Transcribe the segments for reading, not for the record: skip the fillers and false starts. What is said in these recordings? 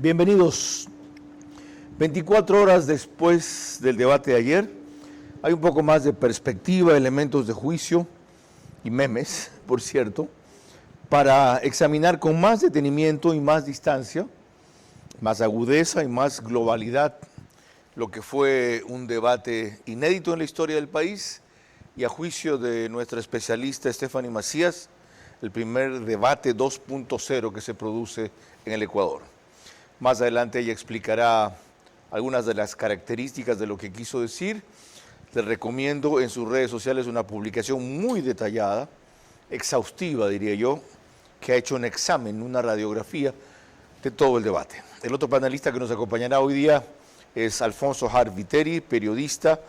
Bienvenidos. 24 horas después del debate de ayer, hay un poco más de perspectiva, elementos de juicio y memes, por cierto, para examinar con más detenimiento y más distancia, más agudeza y más globalidad lo que fue un debate inédito en la historia del país y a juicio de nuestra especialista Stephanie Macías, el primer debate 2.0 que se produce en el Ecuador. Más adelante ella explicará algunas de las características de lo que quiso decir. Les recomiendo en sus redes sociales una publicación muy detallada, exhaustiva diría yo, que ha hecho un examen, una radiografía de todo el debate. El otro panelista que nos acompañará hoy día es Alfonso Hart Viteri, periodista,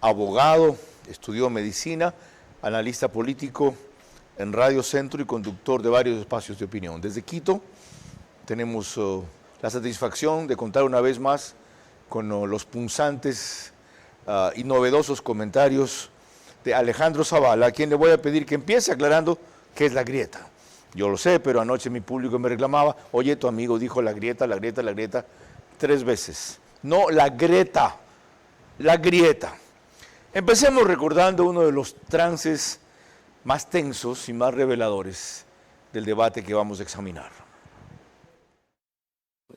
abogado, estudió medicina, analista político en Radio Centro y conductor de varios espacios de opinión. Desde Quito tenemos la satisfacción de contar una vez más con los punzantes y novedosos comentarios de Alejandro Zavala, a quien le voy a pedir que empiece aclarando qué es la grieta. Yo lo sé, pero anoche mi público me reclamaba, oye, tu amigo dijo la grieta, 3 veces. No, la grieta, la grieta. Empecemos recordando uno de los trances más tensos y más reveladores del debate que vamos a examinar.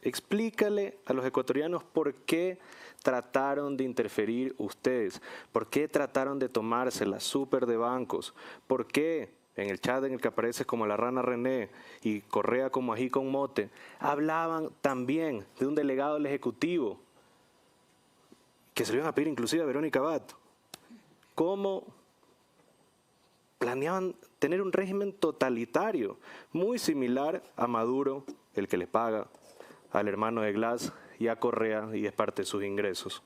Explícale a los ecuatorianos por qué trataron de interferir ustedes, por qué trataron de tomarse la super de bancos, por qué en el chat en el que apareces como la rana René y Correa como ají con mote, hablaban también de un delegado del Ejecutivo que se le iban a pedir inclusive a Verónica Abad. ¿Cómo planeaban tener un régimen totalitario muy similar a Maduro, el que le paga al hermano de Glass y a Correa y es parte de sus ingresos?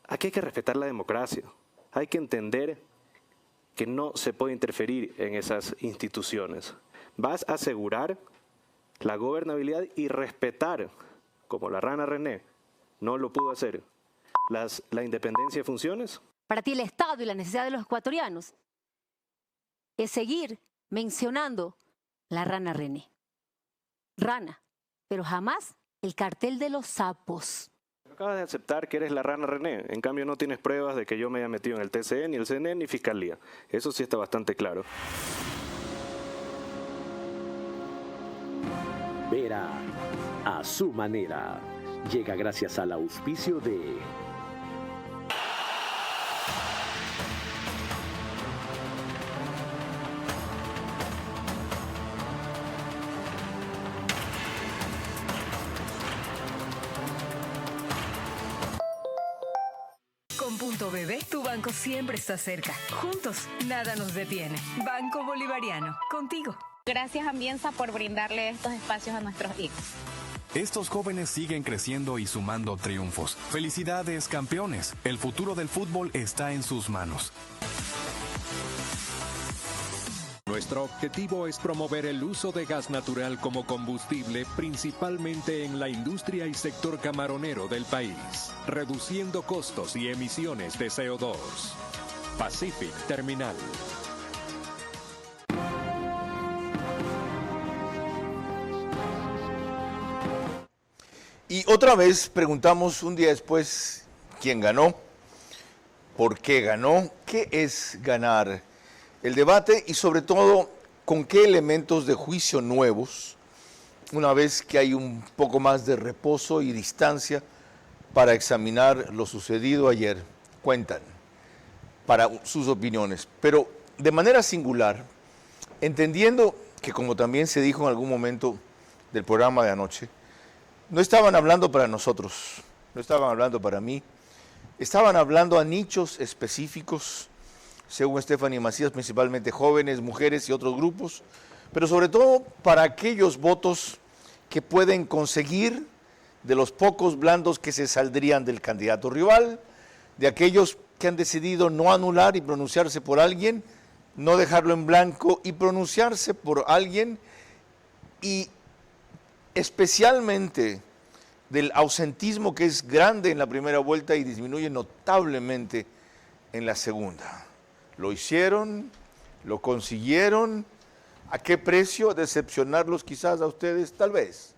Aquí hay que respetar la democracia. Hay que entender que no se puede interferir en esas instituciones. Vas a asegurar la gobernabilidad y respetar, como la rana René no lo pudo hacer, la independencia de funciones. Para ti el Estado y la necesidad de los ecuatorianos es seguir mencionando la rana René. Rana, pero jamás el cartel de los sapos. Acabas de aceptar que eres la rana René. En cambio no tienes pruebas de que yo me haya metido en el TCE, ni el CNE, ni Fiscalía. Eso sí está bastante claro. Verá a su manera. Llega gracias al auspicio de... Con Punto BB, tu banco siempre está cerca. Juntos, nada nos detiene. Banco Bolivariano, contigo. Gracias, Ambienza, por brindarle estos espacios a nuestros hijos. Estos jóvenes siguen creciendo y sumando triunfos. ¡Felicidades, campeones! El futuro del fútbol está en sus manos. Nuestro objetivo es promover el uso de gas natural como combustible, principalmente en la industria y sector camaronero del país, reduciendo costos y emisiones de CO2. Pacific Terminal. Y otra vez preguntamos un día después quién ganó, por qué ganó, qué es ganar el debate y sobre todo con qué elementos de juicio nuevos, una vez que hay un poco más de reposo y distancia para examinar lo sucedido ayer, cuentan para sus opiniones. Pero de manera singular, entendiendo que como también se dijo en algún momento del programa de anoche, no estaban hablando para nosotros, no estaban hablando para mí, estaban hablando a nichos específicos, según Stephanie Macías, principalmente jóvenes, mujeres y otros grupos, pero sobre todo para aquellos votos que pueden conseguir de los pocos blandos que se saldrían del candidato rival, de aquellos que han decidido no anular y pronunciarse por alguien, no dejarlo en blanco y pronunciarse por alguien, y especialmente del ausentismo que es grande en la primera vuelta y disminuye notablemente en la segunda. Lo hicieron, lo consiguieron. ¿A qué precio? Decepcionarlos quizás a ustedes, tal vez.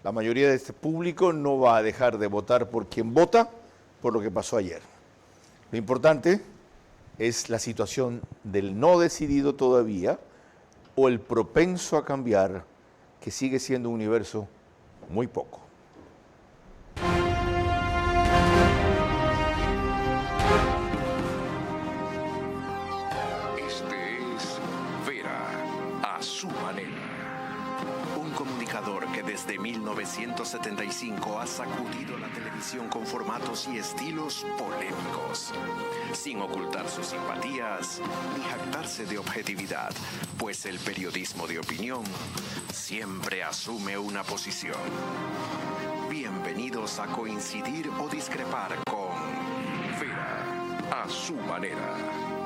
La mayoría de este público no va a dejar de votar por quien vota por lo que pasó ayer. Lo importante es la situación del no decidido todavía o el propenso a cambiar, que sigue siendo un universo muy poco. Este es Vera, a su manera. Un comunicador que desde 1975 ha sacudido la televisión con formatos y estilos polémicos, sin ocultar sus simpatías ni jactarse de objetividad, pues el periodismo de opinión siempre asume una posición. Bienvenidos a coincidir o discrepar con Vera, a su manera.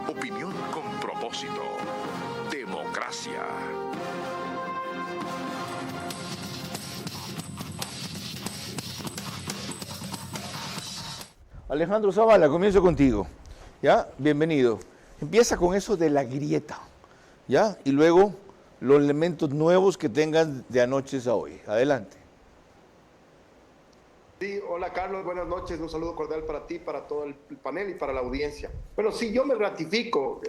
Opinión con propósito. Democracia. Alejandro Zavala, comienzo contigo. ¿Ya? Bienvenido. Empieza con eso de la grieta, ¿ya? Y luego los elementos nuevos que tengan de anoche a hoy. Adelante. Sí, hola Carlos, buenas noches, un saludo cordial para ti, para todo el panel y para la audiencia. Bueno, sí, yo me ratifico,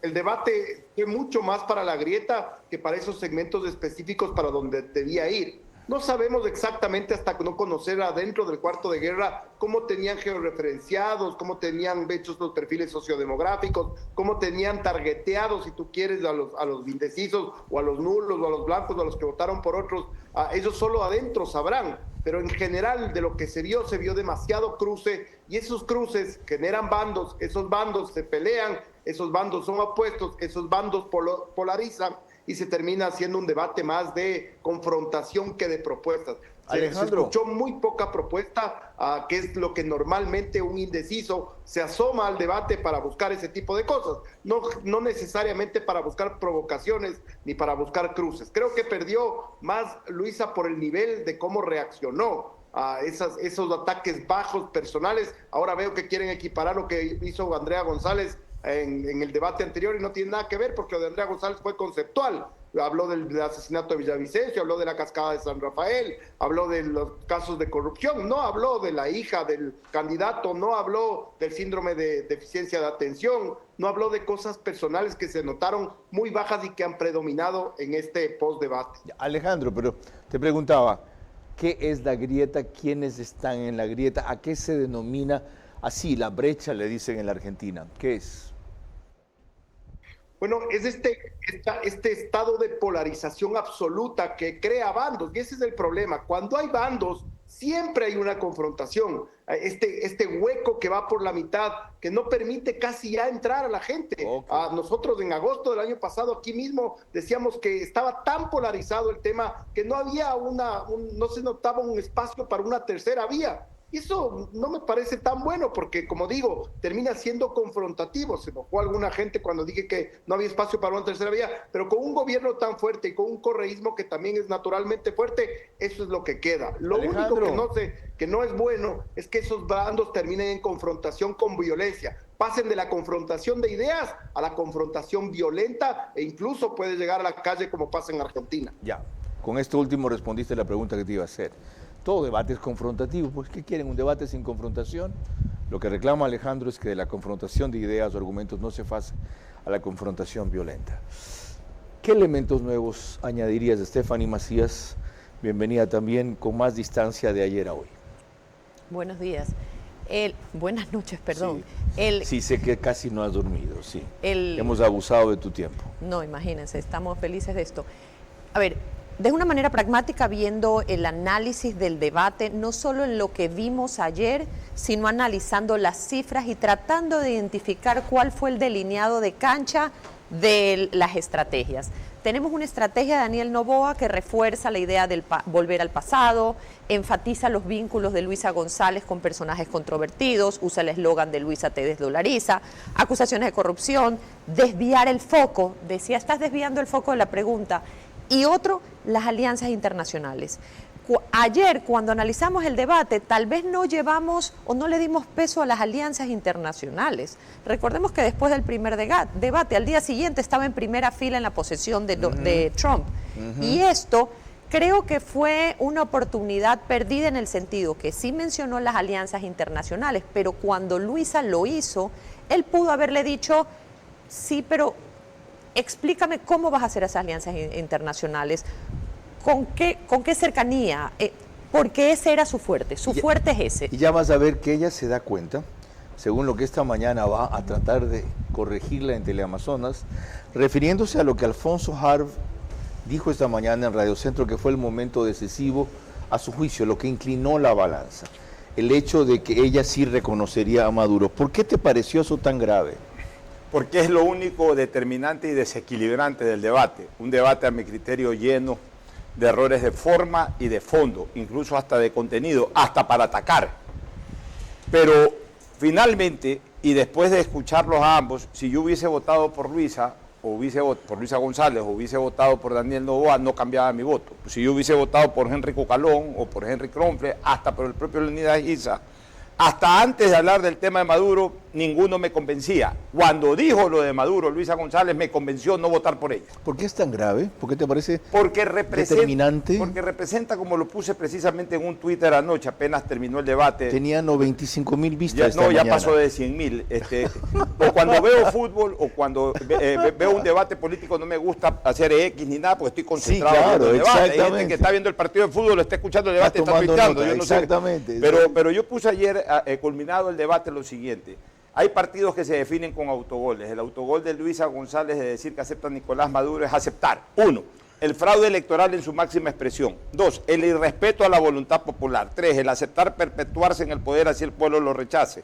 el debate fue mucho más para la grieta que para esos segmentos específicos para donde debía ir. No sabemos exactamente hasta no conocer adentro del cuarto de guerra cómo tenían georreferenciados, cómo tenían hechos los perfiles sociodemográficos, cómo tenían targeteados, si tú quieres, a los indecisos o a los nulos o a los blancos o a los que votaron por otros. Ellos solo adentro sabrán, pero en general de lo que se vio demasiado cruce y esos cruces generan bandos, esos bandos se pelean, esos bandos son opuestos, esos bandos polarizan y se termina haciendo un debate más de confrontación que de propuestas. Alejandro. Se escuchó muy poca propuesta, que es lo que normalmente un indeciso se asoma al debate para buscar ese tipo de cosas, no necesariamente para buscar provocaciones ni para buscar cruces. Creo que perdió más Luisa por el nivel de cómo reaccionó a esos ataques bajos personales. Ahora veo que quieren equiparar lo que hizo Andrea González en el debate anterior y no tiene nada que ver porque lo de Andrea González fue conceptual. Habló del asesinato de Villavicencio, habló de la cascada de San Rafael, habló de los casos de corrupción, no habló de la hija del candidato, no habló del síndrome de deficiencia de atención, no habló de cosas personales que se notaron muy bajas y que han predominado en este post-debate. Alejandro, pero te preguntaba, ¿qué es la grieta? ¿Quiénes están en la grieta? ¿A qué se denomina así? La brecha, le dicen en la Argentina. ¿Qué es? Bueno, es este estado de polarización absoluta que crea bandos, y ese es el problema. Cuando hay bandos, siempre hay una confrontación, este hueco que va por la mitad, que no permite casi ya entrar a la gente. Okay. Nosotros en agosto del año pasado, aquí mismo, decíamos que estaba tan polarizado el tema que no había no se notaba un espacio para una tercera vía. Y eso no me parece tan bueno porque, como digo, termina siendo confrontativo. Se enojó alguna gente cuando dije que no había espacio para una tercera vía, pero con un gobierno tan fuerte y con un correísmo que también es naturalmente fuerte, eso es lo que queda. Lo Alejandro. único que no es bueno es que esos bandos terminen en confrontación con violencia. Pasen de la confrontación de ideas a la confrontación violenta e incluso puede llegar a la calle como pasa en Argentina. Ya, con esto último respondiste la pregunta que te iba a hacer. Todo debate es confrontativo, pues ¿qué quieren? ¿Un debate sin confrontación? Lo que reclama Alejandro es que de la confrontación de ideas o argumentos no se pase a la confrontación violenta. ¿Qué elementos nuevos añadirías, Stephanie Macías? Bienvenida también, con más distancia de ayer a hoy. Buenos días. Buenas noches, perdón. Sí, sé que casi no has dormido, sí. Hemos abusado de tu tiempo. No, imagínense, estamos felices de esto. A ver, de una manera pragmática, viendo el análisis del debate, no solo en lo que vimos ayer, sino analizando las cifras y tratando de identificar cuál fue el delineado de cancha de las estrategias. Tenemos una estrategia de Daniel Noboa que refuerza la idea del volver al pasado, enfatiza los vínculos de Luisa González con personajes controvertidos, usa el eslogan de Luisa te desdolariza, acusaciones de corrupción, desviar el foco, decía, estás desviando el foco de la pregunta. Y otro, las alianzas internacionales. Ayer, cuando analizamos el debate, tal vez no llevamos o no le dimos peso a las alianzas internacionales. Recordemos que después del primer debate, al día siguiente estaba en primera fila en la posesión de Trump. Y esto creo que fue una oportunidad perdida en el sentido que sí mencionó las alianzas internacionales, pero cuando Luisa lo hizo, él pudo haberle dicho, sí, pero explícame cómo vas a hacer esas alianzas internacionales, con qué cercanía, porque ese era su fuerte es ese. Y ya vas a ver que ella se da cuenta, según lo que esta mañana va a tratar de corregirla en Teleamazonas, refiriéndose a lo que Alfonso Harb dijo esta mañana en Radio Centro, que fue el momento decisivo a su juicio, lo que inclinó la balanza, el hecho de que ella sí reconocería a Maduro. ¿Por qué te pareció eso tan grave? Porque es lo único determinante y desequilibrante del debate. Un debate a mi criterio lleno de errores de forma y de fondo, incluso hasta de contenido, hasta para atacar. Pero finalmente, y después de escucharlos a ambos, si yo hubiese votado por Luisa, por Luisa González, o hubiese votado por Daniel Noboa, no cambiaba mi voto. Si yo hubiese votado por Henry Cucalón o por Henry Kronfle, hasta por el propio Leonidas Issa, hasta antes de hablar del tema de Maduro, ninguno me convencía. Cuando dijo lo de Maduro, Luisa González me convenció no votar por ella. ¿Por qué es tan grave? ¿Por qué te parece determinante? Porque representa, como lo puse precisamente en un Twitter anoche, apenas terminó el debate. Tenía 95,000 vistas ya, ya pasó de 100,000. O cuando veo fútbol o cuando veo un debate político, no me gusta hacer X ni nada, porque estoy concentrado en el debate. Hay gente que está viendo el partido de fútbol, está escuchando el debate, está tuiteando. Yo no exactamente. Sé. Pero yo puse ayer, culminado el debate, lo siguiente. Hay partidos que se definen con autogoles. El autogol de Luisa González de decir que acepta a Nicolás Maduro es aceptar. 1. El fraude electoral en su máxima expresión. 2. El irrespeto a la voluntad popular. 3. El aceptar perpetuarse en el poder así el pueblo lo rechace.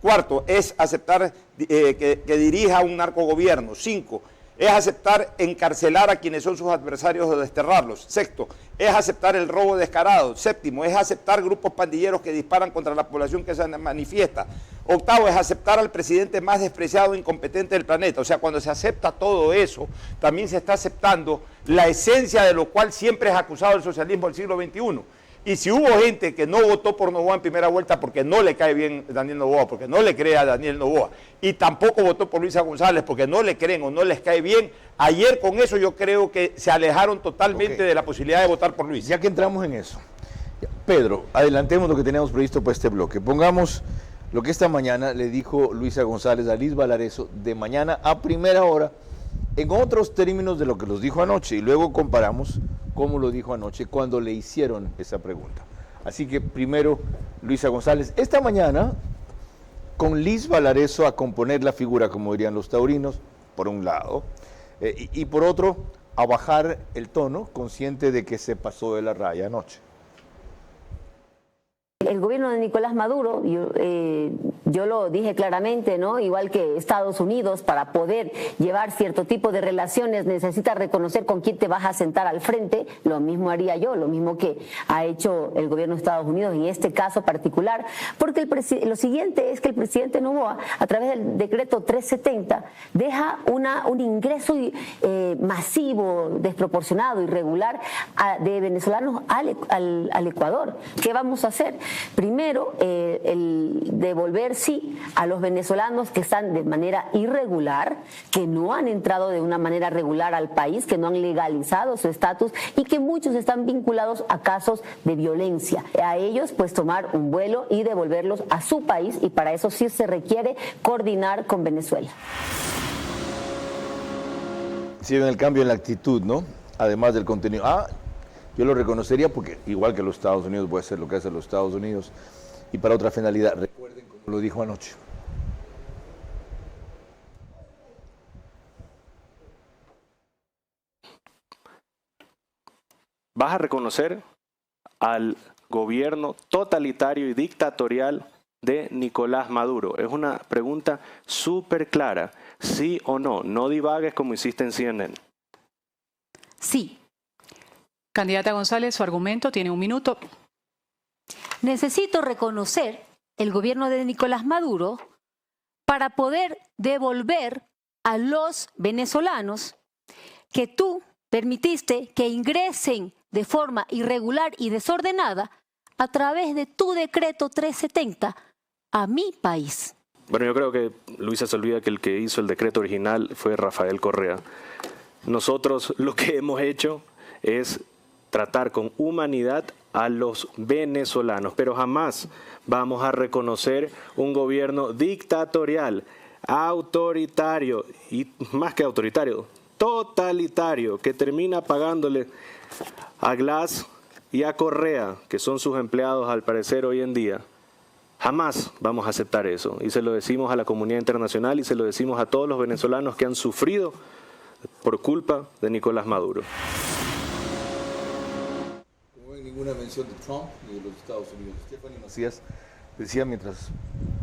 4. Es aceptar que dirija un narcogobierno. 5. Es aceptar encarcelar a quienes son sus adversarios o desterrarlos. 6. Es aceptar el robo descarado. 7. Es aceptar grupos pandilleros que disparan contra la población que se manifiesta. 8. Es aceptar al presidente más despreciado e incompetente del planeta. O sea, cuando se acepta todo eso, también se está aceptando la esencia de lo cual siempre es acusado el socialismo del siglo XXI. Y si hubo gente que no votó por Noboa en primera vuelta porque no le cae bien Daniel Noboa, porque no le cree a Daniel Noboa, y tampoco votó por Luisa González porque no le creen o no les cae bien, ayer con eso yo creo que se alejaron totalmente de la posibilidad de votar por Luisa. Ya que entramos en eso, Pedro, adelantemos lo que teníamos previsto para este bloque. Pongamos lo que esta mañana le dijo Luisa González a Liz Valareso de mañana a primera hora, en otros términos de lo que los dijo anoche, y luego comparamos cómo lo dijo anoche cuando le hicieron esa pregunta. Así que primero, Luisa González, esta mañana, con Liz Valareso a componer la figura, como dirían los taurinos, por un lado, y por otro, a bajar el tono, consciente de que se pasó de la raya anoche. El gobierno de Nicolás Maduro, yo lo dije claramente, ¿no? Igual que Estados Unidos, para poder llevar cierto tipo de relaciones necesita reconocer con quién te vas a sentar al frente. Lo mismo haría yo, lo mismo que ha hecho el gobierno de Estados Unidos en este caso particular, porque lo siguiente es que el presidente Noboa, a través del decreto 370, deja un ingreso masivo, desproporcionado, irregular de venezolanos al Ecuador. ¿Qué vamos a hacer? Primero, el devolver, sí, a los venezolanos que están de manera irregular, que no han entrado de una manera regular al país, que no han legalizado su estatus y que muchos están vinculados a casos de violencia. A ellos, pues, tomar un vuelo y devolverlos a su país, y para eso sí se requiere coordinar con Venezuela. Sí, ven el cambio en la actitud, ¿no? Además del contenido. Yo lo reconocería porque, igual que los Estados Unidos, voy a hacer lo que hacen los Estados Unidos y para otra finalidad. Recuerden como lo dijo anoche. ¿Vas a reconocer al gobierno totalitario y dictatorial de Nicolás Maduro? Es una pregunta súper clara. ¿Sí o no? No divagues como hiciste en CNN. Sí. Candidata González, su argumento tiene 1 minuto. Necesito reconocer el gobierno de Nicolás Maduro para poder devolver a los venezolanos que tú permitiste que ingresen de forma irregular y desordenada a través de tu decreto 370 a mi país. Bueno, yo creo que Luisa se olvida que el que hizo el decreto original fue Rafael Correa. Nosotros lo que hemos hecho es tratar con humanidad a los venezolanos, pero jamás vamos a reconocer un gobierno dictatorial, autoritario y más que autoritario, totalitario, que termina pagándole a Glass y a Correa, que son sus empleados al parecer hoy en día. Jamás vamos a aceptar eso, y se lo decimos a la comunidad internacional y se lo decimos a todos los venezolanos que han sufrido por culpa de Nicolás Maduro. No hay ninguna mención de Trump ni de los Estados Unidos. Stephanie Macías decía mientras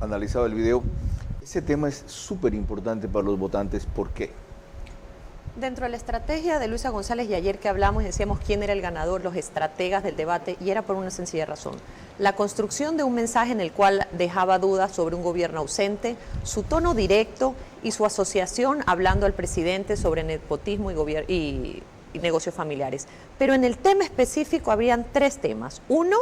analizaba el video, ese tema es súper importante para los votantes. ¿Por qué? Dentro de la estrategia de Luisa González, y ayer que hablamos decíamos quién era el ganador, los estrategas del debate, y era por una sencilla razón. La construcción de un mensaje en el cual dejaba dudas sobre un gobierno ausente, su tono directo y su asociación hablando al presidente sobre nepotismo y negocios familiares. Pero en el tema específico habían 3 temas. Uno,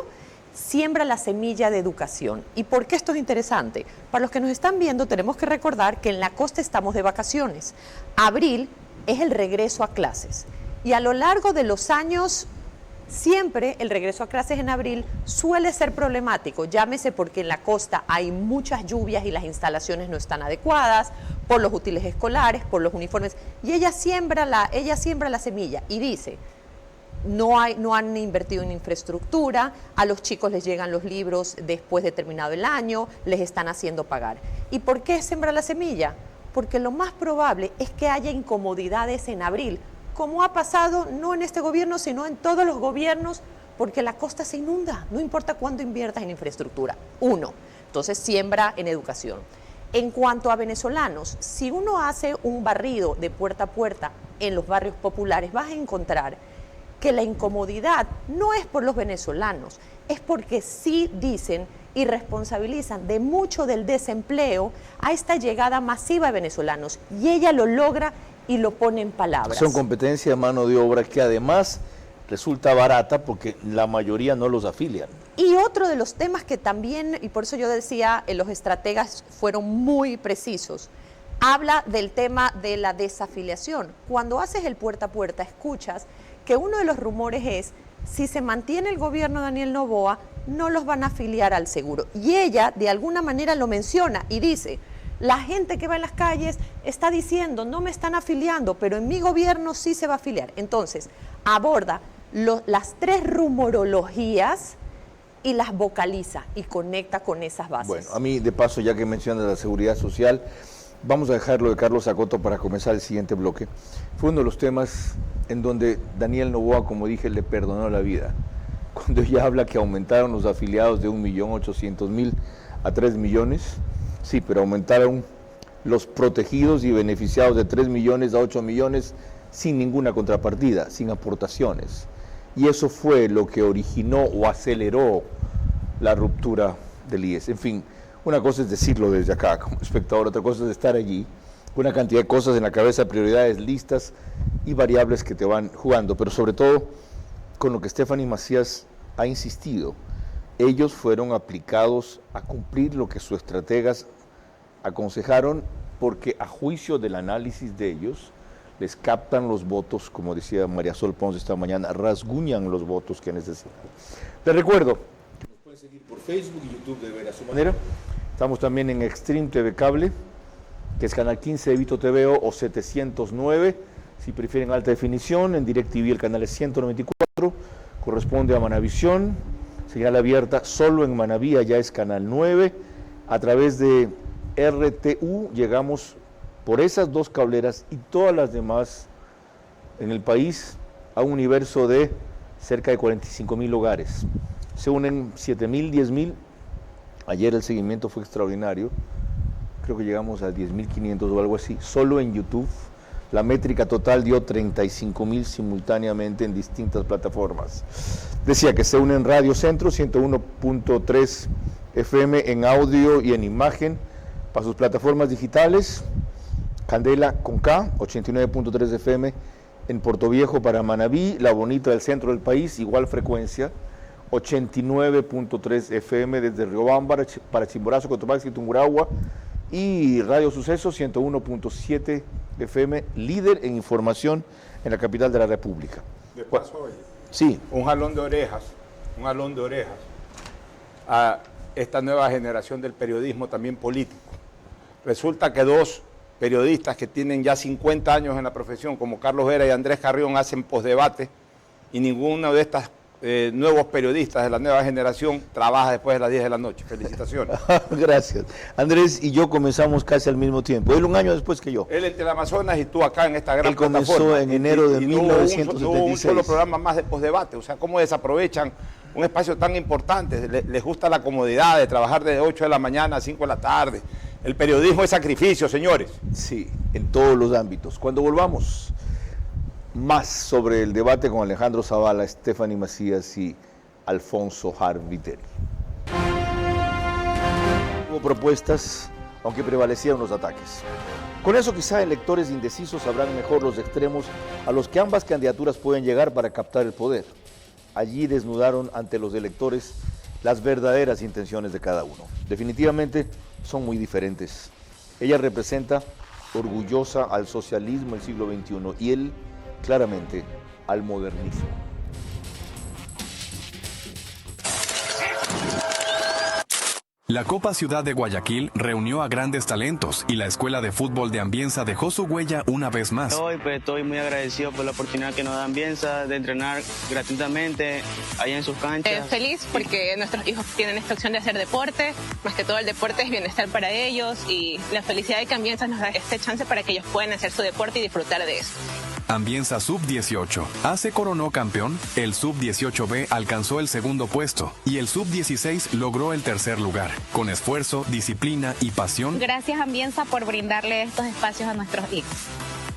siembra la semilla de educación. ¿Y por qué esto es interesante? Para los que nos están viendo tenemos que recordar que en la costa estamos de vacaciones. Abril es el regreso a clases. Y a lo largo de los años, siempre el regreso a clases en abril suele ser problemático. Llámese porque en la costa hay muchas lluvias y las instalaciones no están adecuadas, por los útiles escolares, por los uniformes. Y ella siembra la semilla y dice, no han invertido en infraestructura, a los chicos les llegan los libros después de terminado el año, les están haciendo pagar. ¿Y por qué siembra la semilla? Porque lo más probable es que haya incomodidades en abril, como ha pasado no en este gobierno, sino en todos los gobiernos, porque la costa se inunda, no importa cuánto inviertas en infraestructura. Uno, entonces siembra en educación. En cuanto a venezolanos, si uno hace un barrido de puerta a puerta en los barrios populares, vas a encontrar que la incomodidad no es por los venezolanos, es porque sí dicen y responsabilizan de mucho del desempleo a esta llegada masiva de venezolanos, y ella lo logra y lo pone en palabras. Son competencia de mano de obra que además resulta barata porque la mayoría no los afilian. Y otro de los temas que también, y por eso yo decía, los estrategas fueron muy precisos, habla del tema de la desafiliación. Cuando haces el puerta a puerta, escuchas que uno de los rumores es, si se mantiene el gobierno de Daniel Noboa, no los van a afiliar al seguro. Y ella de alguna manera lo menciona y dice, la gente que va en las calles está diciendo, no me están afiliando, pero en mi gobierno sí se va a afiliar. Entonces, aborda las 3 rumorologías y las vocaliza y conecta con esas bases. Bueno, a mí de paso, ya que mencionas la seguridad social, vamos a dejarlo de Carlos Acoto para comenzar el siguiente bloque. Fue uno de los temas en donde Daniel Noboa, como dije, le perdonó la vida. Cuando ella habla que aumentaron los afiliados de 1.800.000 a 3 millones, sí, pero aumentaron los protegidos y beneficiados de 3 millones a 8 millones sin ninguna contrapartida, sin aportaciones. Y eso fue lo que originó o aceleró la ruptura del IES. En fin, una cosa es decirlo desde acá como espectador, otra cosa es estar allí, una cantidad de cosas en la cabeza, prioridades, listas y variables que te van jugando, pero sobre todo con lo que Stephanie Macías ha insistido, ellos fueron aplicados a cumplir lo que sus estrategas aconsejaron, porque a juicio del análisis de ellos, les captan los votos, como decía María Sol Ponce esta mañana, rasguñan los votos que necesitan. Les recuerdo que nos pueden seguir por Facebook y YouTube de Ver a Su Manera. Estamos también en Extreme TV Cable, que es canal 15 de Vito TVO o 709, si prefieren alta definición. En DirecTV el canal es 194, corresponde a Manavisión, señal abierta solo en Manaví, ya es canal 9. A través de RTU llegamos por esas 2 cableras y todas las demás en el país a un universo de cerca de 45.000 hogares. Se unen 7.000, 10.000. Ayer el seguimiento fue extraordinario. Creo que llegamos a 10.500 o algo así. Solo en YouTube. La métrica total dio 35.000 simultáneamente en distintas plataformas. Decía que se unen Radio Centro, 101.3 FM en audio y en imagen para sus plataformas digitales. Candela con K, 89.3 FM en Puerto Viejo para Manaví, La Bonita del centro del país, igual frecuencia, 89.3 FM desde Riobamba para Chimborazo, Cotopaxi, Tungurahua, y Radio Suceso, 101.7 FM, líder en información en la capital de la República. De paso, Sí. Un jalón de orejas a esta nueva generación del periodismo también político. Resulta que dos periodistas que tienen ya 50 años en la profesión, como Carlos Vera y Andrés Carrión, hacen posdebate y ninguno de estos nuevos periodistas de la nueva generación trabaja después de las 10 de la noche. Felicitaciones. Gracias. Andrés y yo comenzamos casi al mismo tiempo. Él un año después que yo. Él en Teleamazonas y tú acá en esta gran plataforma. Él comenzó en enero de 1976. No hubo un solo programa más de posdebate. O sea, cómo desaprovechan un espacio tan importante. Les gusta la comodidad de trabajar desde 8 de la mañana a 5 de la tarde. El periodismo es sacrificio, señores. Sí, en todos los ámbitos. Cuando volvamos, más sobre el debate con Alejandro Zavala, Stephanie Macías y Alfonso Harviteri. Hubo propuestas, aunque prevalecieron los ataques. Con eso quizá electores indecisos sabrán mejor los extremos a los que ambas candidaturas pueden llegar para captar el poder. Allí desnudaron ante los electores las verdaderas intenciones de cada uno. Definitivamente son muy diferentes. Ella representa orgullosa al socialismo del siglo XXI y él claramente al modernismo. La Copa Ciudad de Guayaquil reunió a grandes talentos y la Escuela de Fútbol de Ambienza dejó su huella una vez más. Hoy estoy muy agradecido por la oportunidad que nos da Ambienza de entrenar gratuitamente allá en sus canchas. Feliz porque nuestros hijos tienen esta opción de hacer deporte, más que todo el deporte es bienestar para ellos y la felicidad de que Ambienza nos da este chance para que ellos puedan hacer su deporte y disfrutar de eso. Ambienza Sub-18 A se coronó campeón, el Sub-18B alcanzó el segundo puesto y el Sub-16 logró el tercer lugar. Con esfuerzo, disciplina y pasión. Gracias Ambienza por brindarle estos espacios a nuestros hijos.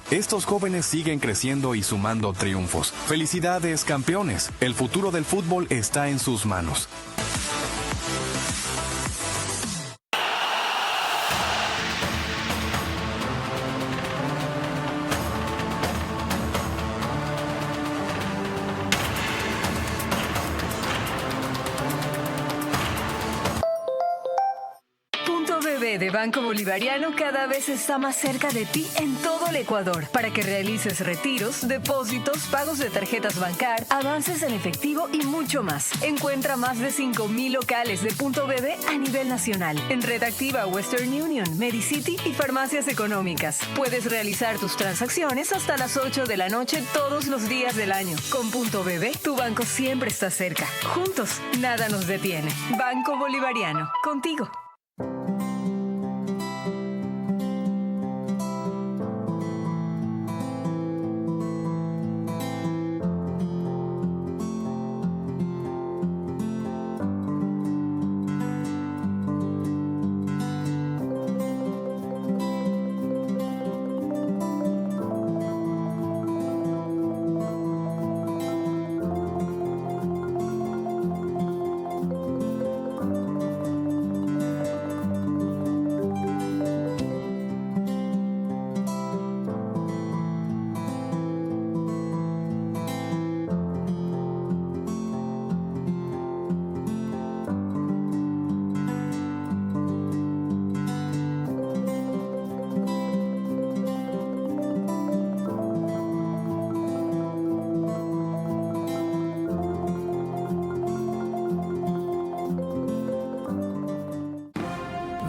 Estos jóvenes siguen creciendo y sumando triunfos. Felicidades, campeones. El futuro del fútbol está en sus manos. De Banco Bolivariano cada vez está más cerca de ti en todo el Ecuador para que realices retiros, depósitos, pagos de tarjetas Bancar, avances en efectivo y mucho más. Encuentra más de 5,000 locales de Punto BB a nivel nacional en Red Activa, Western Union, Medicity y farmacias económicas. Puedes realizar tus transacciones hasta las 8 de la noche todos los días del año. Con Punto BB, tu banco siempre está cerca. Juntos, nada nos detiene. Banco Bolivariano, contigo.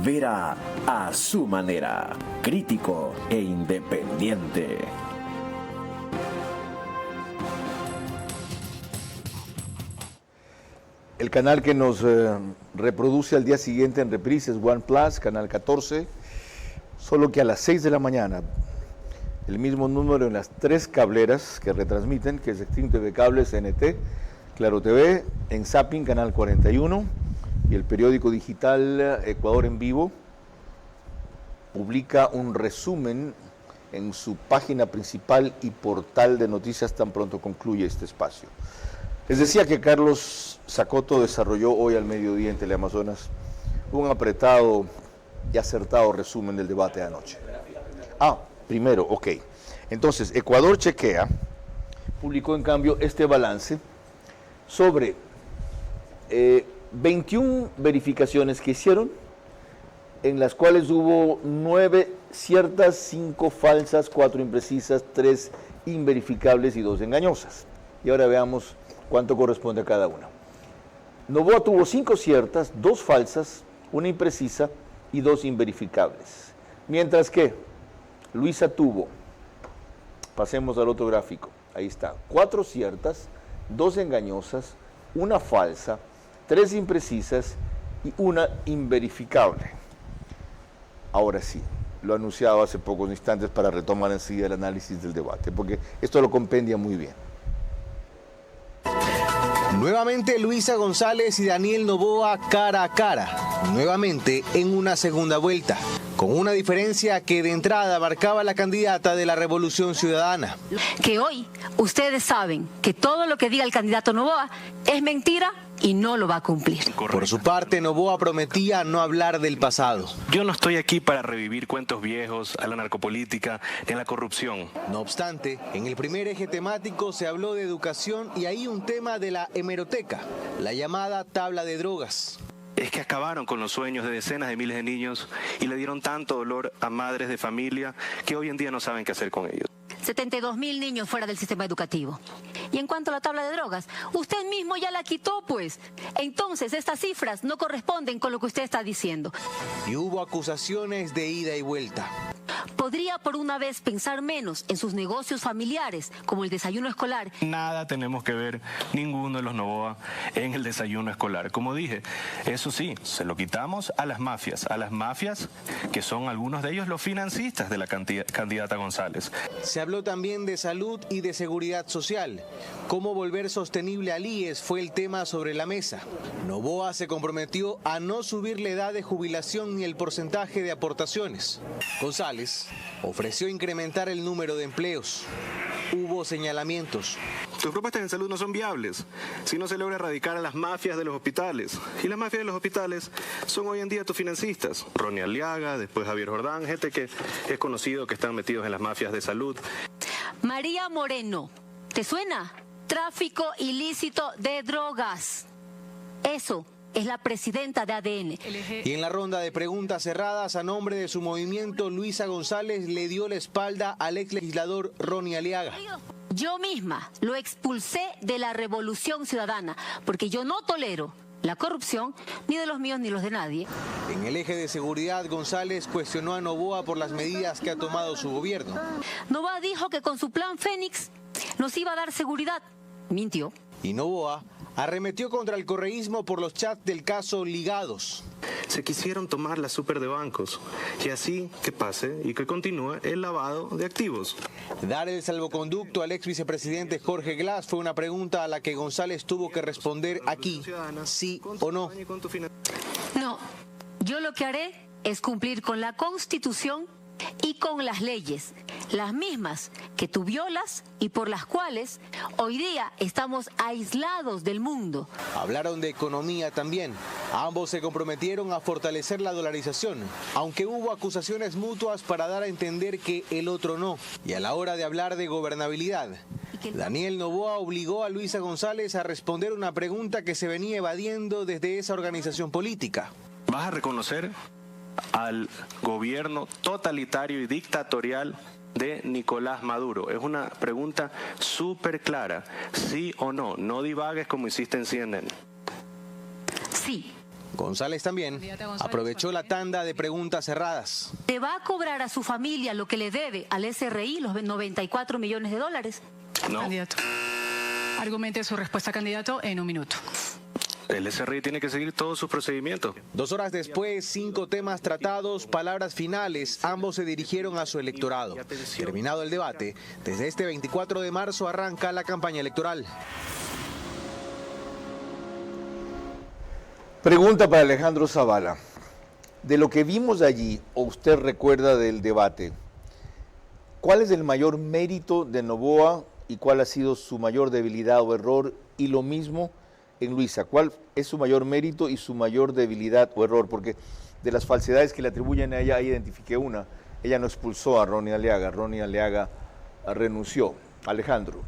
Vera a su manera, crítico e independiente. El canal que nos reproduce al día siguiente en reprises, One Plus, canal 14, solo que a las 6 de la mañana, el mismo número en las 3 cableras que retransmiten, que es Extreme TV Cable, CNT, Claro TV, en Zapping, canal 41, y el periódico digital Ecuador en Vivo publica un resumen en su página principal y portal de noticias tan pronto concluye este espacio. Les decía que Carlos Zacoto desarrolló hoy al mediodía en Teleamazonas un apretado y acertado resumen del debate de anoche. Primero, ok. Entonces, Ecuador Chequea publicó en cambio este balance sobre 21 verificaciones que hicieron, en las cuales hubo 9 ciertas, 5 falsas, 4 imprecisas, 3 inverificables y 2 engañosas. Y ahora veamos cuánto corresponde a cada una. Noboa tuvo 5 ciertas, 2 falsas, 1 imprecisa y 2 inverificables. Mientras que Luisa tuvo, pasemos al otro gráfico, ahí está, 4 ciertas, 2 engañosas, 1 falsa, 3 imprecisas y 1 inverificable. Ahora sí, lo he anunciado hace pocos instantes para retomar enseguida el análisis del debate, porque esto lo compendia muy bien. Nuevamente Luisa González y Daniel Noboa cara a cara, nuevamente en una segunda vuelta, con una diferencia que de entrada abarcaba la candidata de la Revolución Ciudadana. Que hoy ustedes saben que todo lo que diga el candidato Noboa es mentira y no lo va a cumplir. Por su parte, Noboa prometía no hablar del pasado. Yo no estoy aquí para revivir cuentos viejos a la narcopolítica ni a la corrupción. No obstante, en el primer eje temático se habló de educación y ahí un tema de la hemeroteca, la llamada tabla de drogas. Es que acabaron con los sueños de decenas de miles de niños y le dieron tanto dolor a madres de familia que hoy en día no saben qué hacer con ellos. 72.000 niños fuera del sistema educativo. Y en cuanto a la tabla de drogas, usted mismo ya la quitó, pues. Entonces, estas cifras no corresponden con lo que usted está diciendo. Y hubo acusaciones de ida y vuelta. ¿Podría por una vez pensar menos en sus negocios familiares, como el desayuno escolar? Nada tenemos que ver, ninguno de los Noboa, en el desayuno escolar. Como dije, eso sí, se lo quitamos a las mafias que son algunos de ellos los financistas de la candidata González. Se habló también de salud y de seguridad social. Cómo volver sostenible al IES fue el tema sobre la mesa. Noboa se comprometió a no subir la edad de jubilación ni el porcentaje de aportaciones. González ofreció incrementar el número de empleos. Hubo señalamientos. Tus propuestas en salud no son viables si no se logra erradicar a las mafias de los hospitales. Y las mafias de los hospitales son hoy en día tus financistas. Ronnie Aliaga, después Javier Jordán, gente que es conocido que están metidos en las mafias de salud. María Moreno, ¿te suena? Tráfico ilícito de drogas. Eso es la presidenta de ADN. Y en la ronda de preguntas cerradas a nombre de su movimiento, Luisa González le dio la espalda al ex legislador Ronnie Aliaga. Yo misma lo expulsé de la Revolución Ciudadana, porque yo no tolero la corrupción, ni de los míos ni los de nadie. En el eje de seguridad, González cuestionó a Noboa por las medidas que ha tomado su gobierno. Noboa dijo que con su plan Fénix nos iba a dar seguridad. Mintió. Y Noboa arremetió contra el correísmo por los chats del caso Ligados. Se quisieron tomar la super de bancos y así que pase y que continúe el lavado de activos. Dar el salvoconducto al ex vicepresidente Jorge Glass fue una pregunta a la que González tuvo que responder aquí, sí o no. No, yo lo que haré es cumplir con la Constitución y con las leyes, las mismas que tú violas y por las cuales hoy día estamos aislados del mundo. Hablaron de economía también. Ambos se comprometieron a fortalecer la dolarización, aunque hubo acusaciones mutuas para dar a entender que el otro no. Y a la hora de hablar de gobernabilidad, Daniel Noboa obligó a Luisa González a responder una pregunta que se venía evadiendo desde esa organización política. ¿Vas a reconocer al gobierno totalitario y dictatorial de Nicolás Maduro? Es una pregunta súper clara, sí o no, no divagues como hiciste en CNN. Sí. González también aprovechó la tanda de preguntas cerradas. ¿Le va a cobrar a su familia lo que le debe al SRI, los 94 millones de dólares? No. Candidato. Argumente su respuesta, candidato, en un minuto. El SRI tiene que seguir todos sus procedimientos. 2 horas después, 5 temas tratados, palabras finales, ambos se dirigieron a su electorado. Terminado el debate, desde este 24 de marzo arranca la campaña electoral. Pregunta para Alejandro Zavala. De lo que vimos allí, o usted recuerda del debate, ¿cuál es el mayor mérito de Noboa y cuál ha sido su mayor debilidad o error? Y lo mismo en Luisa, ¿cuál es su mayor mérito y su mayor debilidad o error? Porque de las falsedades que le atribuyen a ella, ahí identifiqué una. Ella no expulsó a Ronnie Aliaga renunció. Alejandro.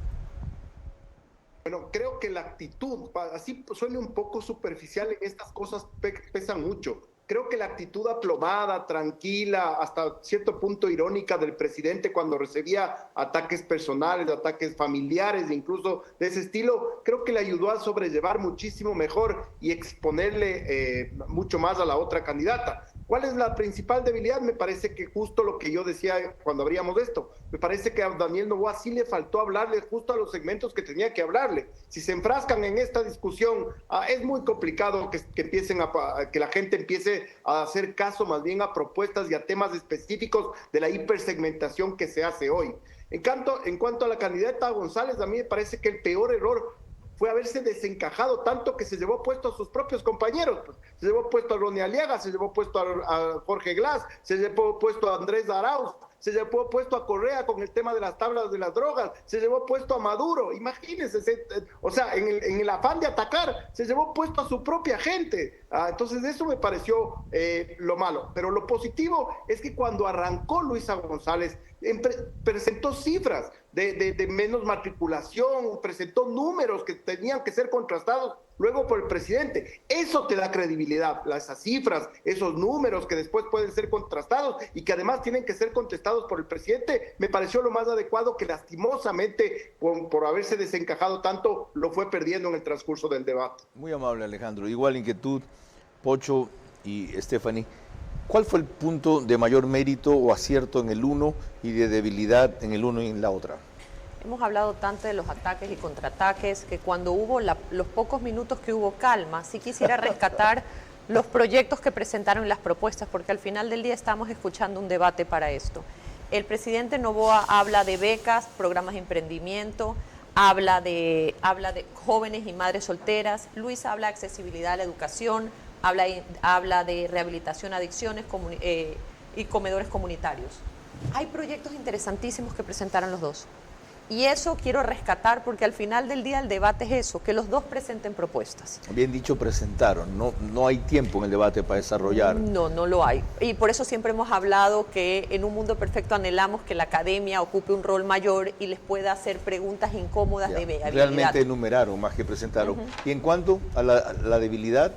Bueno, creo que la actitud, así suene un poco superficial, estas cosas pesan mucho. creo que la actitud aplomada, tranquila, hasta cierto punto irónica del presidente cuando recibía ataques personales, ataques familiares, incluso de ese estilo, creo que le ayudó a sobrellevar muchísimo mejor y exponerle mucho más a la otra candidata. ¿Cuál es la principal debilidad? Me parece que justo lo que yo decía cuando abríamos esto, me parece que a Daniel Noboa sí le faltó hablarle justo a los segmentos que tenía que hablarle. Si se enfrascan en esta discusión, es muy complicado que empiecen que la gente empiece a hacer caso más bien a propuestas y a temas específicos de la hipersegmentación que se hace hoy. En cuanto a la candidata González, a mí me parece que el peor error fue haberse desencajado tanto que se llevó puesto a sus propios compañeros. Se llevó puesto a Ronnie Aliaga, se llevó puesto a Jorge Glass, se llevó puesto a Andrés Arauz, se llevó puesto a Correa con el tema de las tablas de las drogas, se llevó puesto a Maduro. Imagínense, o sea, en el afán de atacar, se llevó puesto a su propia gente. Entonces eso me pareció lo malo. Pero lo positivo es que cuando arrancó Luisa González, presentó cifras de menos matriculación, presentó números que tenían que ser contrastados luego por el presidente. Eso te da credibilidad, esas cifras, esos números que después pueden ser contrastados y que además tienen que ser contestados por el presidente. Me pareció lo más adecuado, que lastimosamente por haberse desencajado tanto lo fue perdiendo en el transcurso del debate. Muy amable, Alejandro. Igual inquietud, Pocho y Stephanie. ¿Cuál fue el punto de mayor mérito o acierto en el uno y de debilidad en el uno y en la otra? Hemos hablado tanto de los ataques y contraataques que cuando hubo los pocos minutos que hubo calma, sí quisiera rescatar los proyectos que presentaron y las propuestas, porque al final del día estamos escuchando un debate para esto. El presidente Noboa habla de becas, programas de emprendimiento, habla de jóvenes y madres solteras. Luis habla de accesibilidad a la educación, habla de rehabilitación, adicciones y comedores comunitarios. Hay proyectos interesantísimos que presentaron los dos. Y eso quiero rescatar, porque al final del día el debate es eso, que los dos presenten propuestas. Bien dicho, presentaron. No hay tiempo en el debate para desarrollar. No lo hay. Y por eso siempre hemos hablado que en un mundo perfecto anhelamos que la academia ocupe un rol mayor y les pueda hacer preguntas incómodas de viabilidad. Realmente enumeraron más que presentaron. Y en cuanto a la debilidad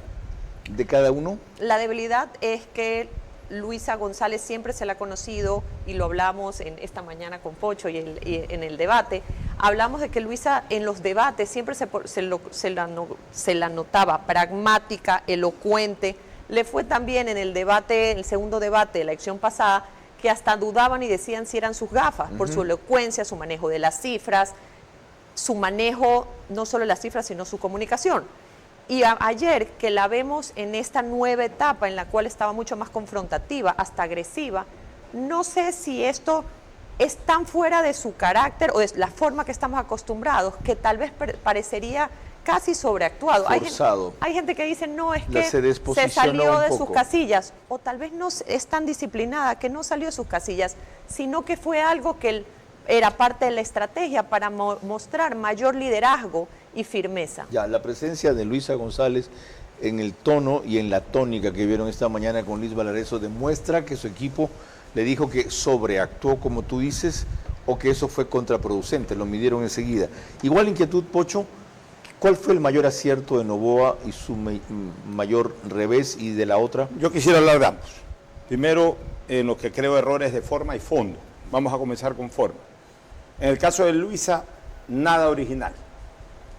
de cada uno. La debilidad es que Luisa González siempre se la ha conocido, y lo hablamos esta mañana con Pocho y en el debate, hablamos de que Luisa en los debates siempre se la notaba pragmática, elocuente. Le fue también en el segundo debate de la elección pasada, que hasta dudaban y decían si eran sus gafas, por su elocuencia, su manejo de las cifras, su manejo no solo de las cifras, sino su comunicación. Y ayer, que la vemos en esta nueva etapa en la cual estaba mucho más confrontativa, hasta agresiva, no sé si esto es tan fuera de su carácter o de la forma que estamos acostumbrados, que tal vez parecería casi sobreactuado. Forzado. Hay gente que dice, no, es que se salió de sus casillas, o tal vez no es tan disciplinada que no salió de sus casillas, sino que fue algo que era parte de la estrategia para mostrar mayor liderazgo y firmeza. Ya, la presencia de Luisa González en el tono y en la tónica que vieron esta mañana con Liz Valareso demuestra que su equipo le dijo que sobreactuó, como tú dices, o que eso fue contraproducente, lo midieron enseguida. Igual inquietud, Pocho, ¿cuál fue el mayor acierto de Noboa y su mayor revés, y de la otra? Yo quisiera hablar de ambos. Primero, en lo que creo errores de forma y fondo. Vamos a comenzar con forma. En el caso de Luisa, nada original.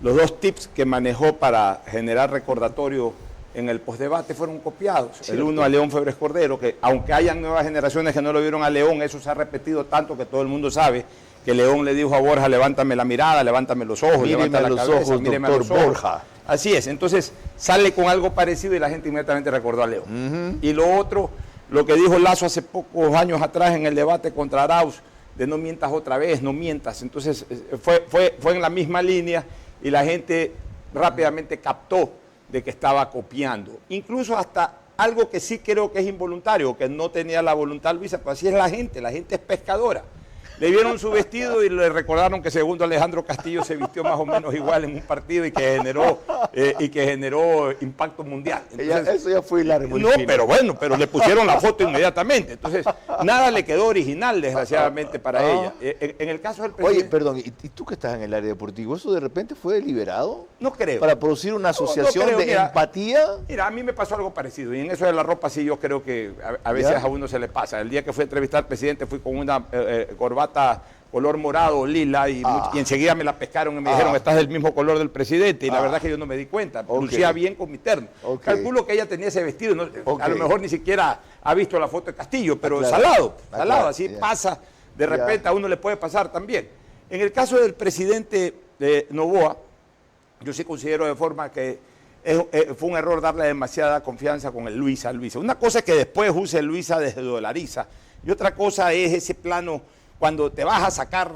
Los dos tips que manejó para generar recordatorio en el postdebate fueron copiados. ¿Cierto? El uno a León Febres Cordero, que aunque hayan nuevas generaciones que no lo vieron a León, eso se ha repetido tanto que todo el mundo sabe que León le dijo a Borja, levántame la mirada, levántame los ojos, míreme levanta la cabeza, míreme a los ojos, Borja. Así es, entonces sale con algo parecido y la gente inmediatamente recordó a León. Y lo otro, lo que dijo Lazo hace pocos años atrás en el debate contra Arauz, de no mientas otra vez, no mientas. Entonces fue en la misma línea y la gente rápidamente captó de que estaba copiando. Incluso hasta algo que sí creo que es involuntario, que no tenía la voluntad Luisa, pues así es la gente es pescadora. Le vieron su vestido y le recordaron que segundo Alejandro Castillo se vistió más o menos igual en un partido y que generó impacto mundial. Entonces, eso ya fue largo. No, pero bueno, pero le pusieron la foto inmediatamente. Entonces, nada le quedó original, desgraciadamente, para ella. En el caso del presidente... Oye, perdón, ¿y tú que estás en el área deportiva, eso de repente fue deliberado? No creo. ¿Para producir una asociación creo, de mira, empatía? Mira, a mí me pasó algo parecido. Y en eso de la ropa sí yo creo que a veces a uno se le pasa. El día que fui a entrevistar al presidente fui con una corbata color morado, lila, y enseguida me la pescaron y me dijeron, estás del mismo color del presidente, y la verdad es que yo no me di cuenta, lucía bien con mi terno. Calculo que ella tenía ese vestido, ¿no? A lo mejor ni siquiera ha visto la foto de Castillo, pero salado, así pasa, de repente a uno le puede pasar también. En el caso del presidente Noboa, yo sí considero de forma que fue un error darle demasiada confianza con el Luisa. Una cosa es que después use Luisa desde Dolariza, y otra cosa es ese plano cuando te vas a sacar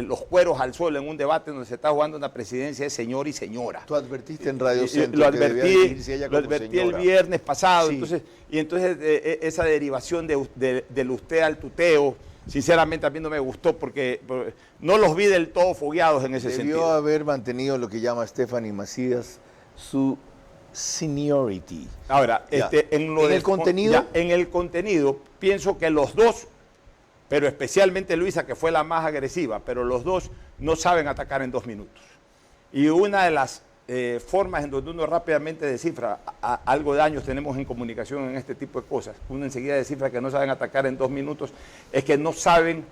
los cueros al suelo en un debate donde se está jugando una presidencia de señor y señora. Tú advertiste en Radio Centro lo que debía dirigirse ella como advertí señora. el viernes pasado. Sí. Entonces esa derivación del usted al tuteo, sinceramente a mí no me gustó porque no los vi del todo fogueados en ese sentido. Debió haber mantenido lo que llama Stephanie Macías su seniority. Ahora, en el contenido, pienso que los dos, pero especialmente Luisa, que fue la más agresiva, pero los dos no saben atacar en 2 minutos. Y una de las formas en donde uno rápidamente descifra, algo de años tenemos en comunicación en este tipo de cosas, uno enseguida descifra que no saben atacar en 2 minutos, es que no saben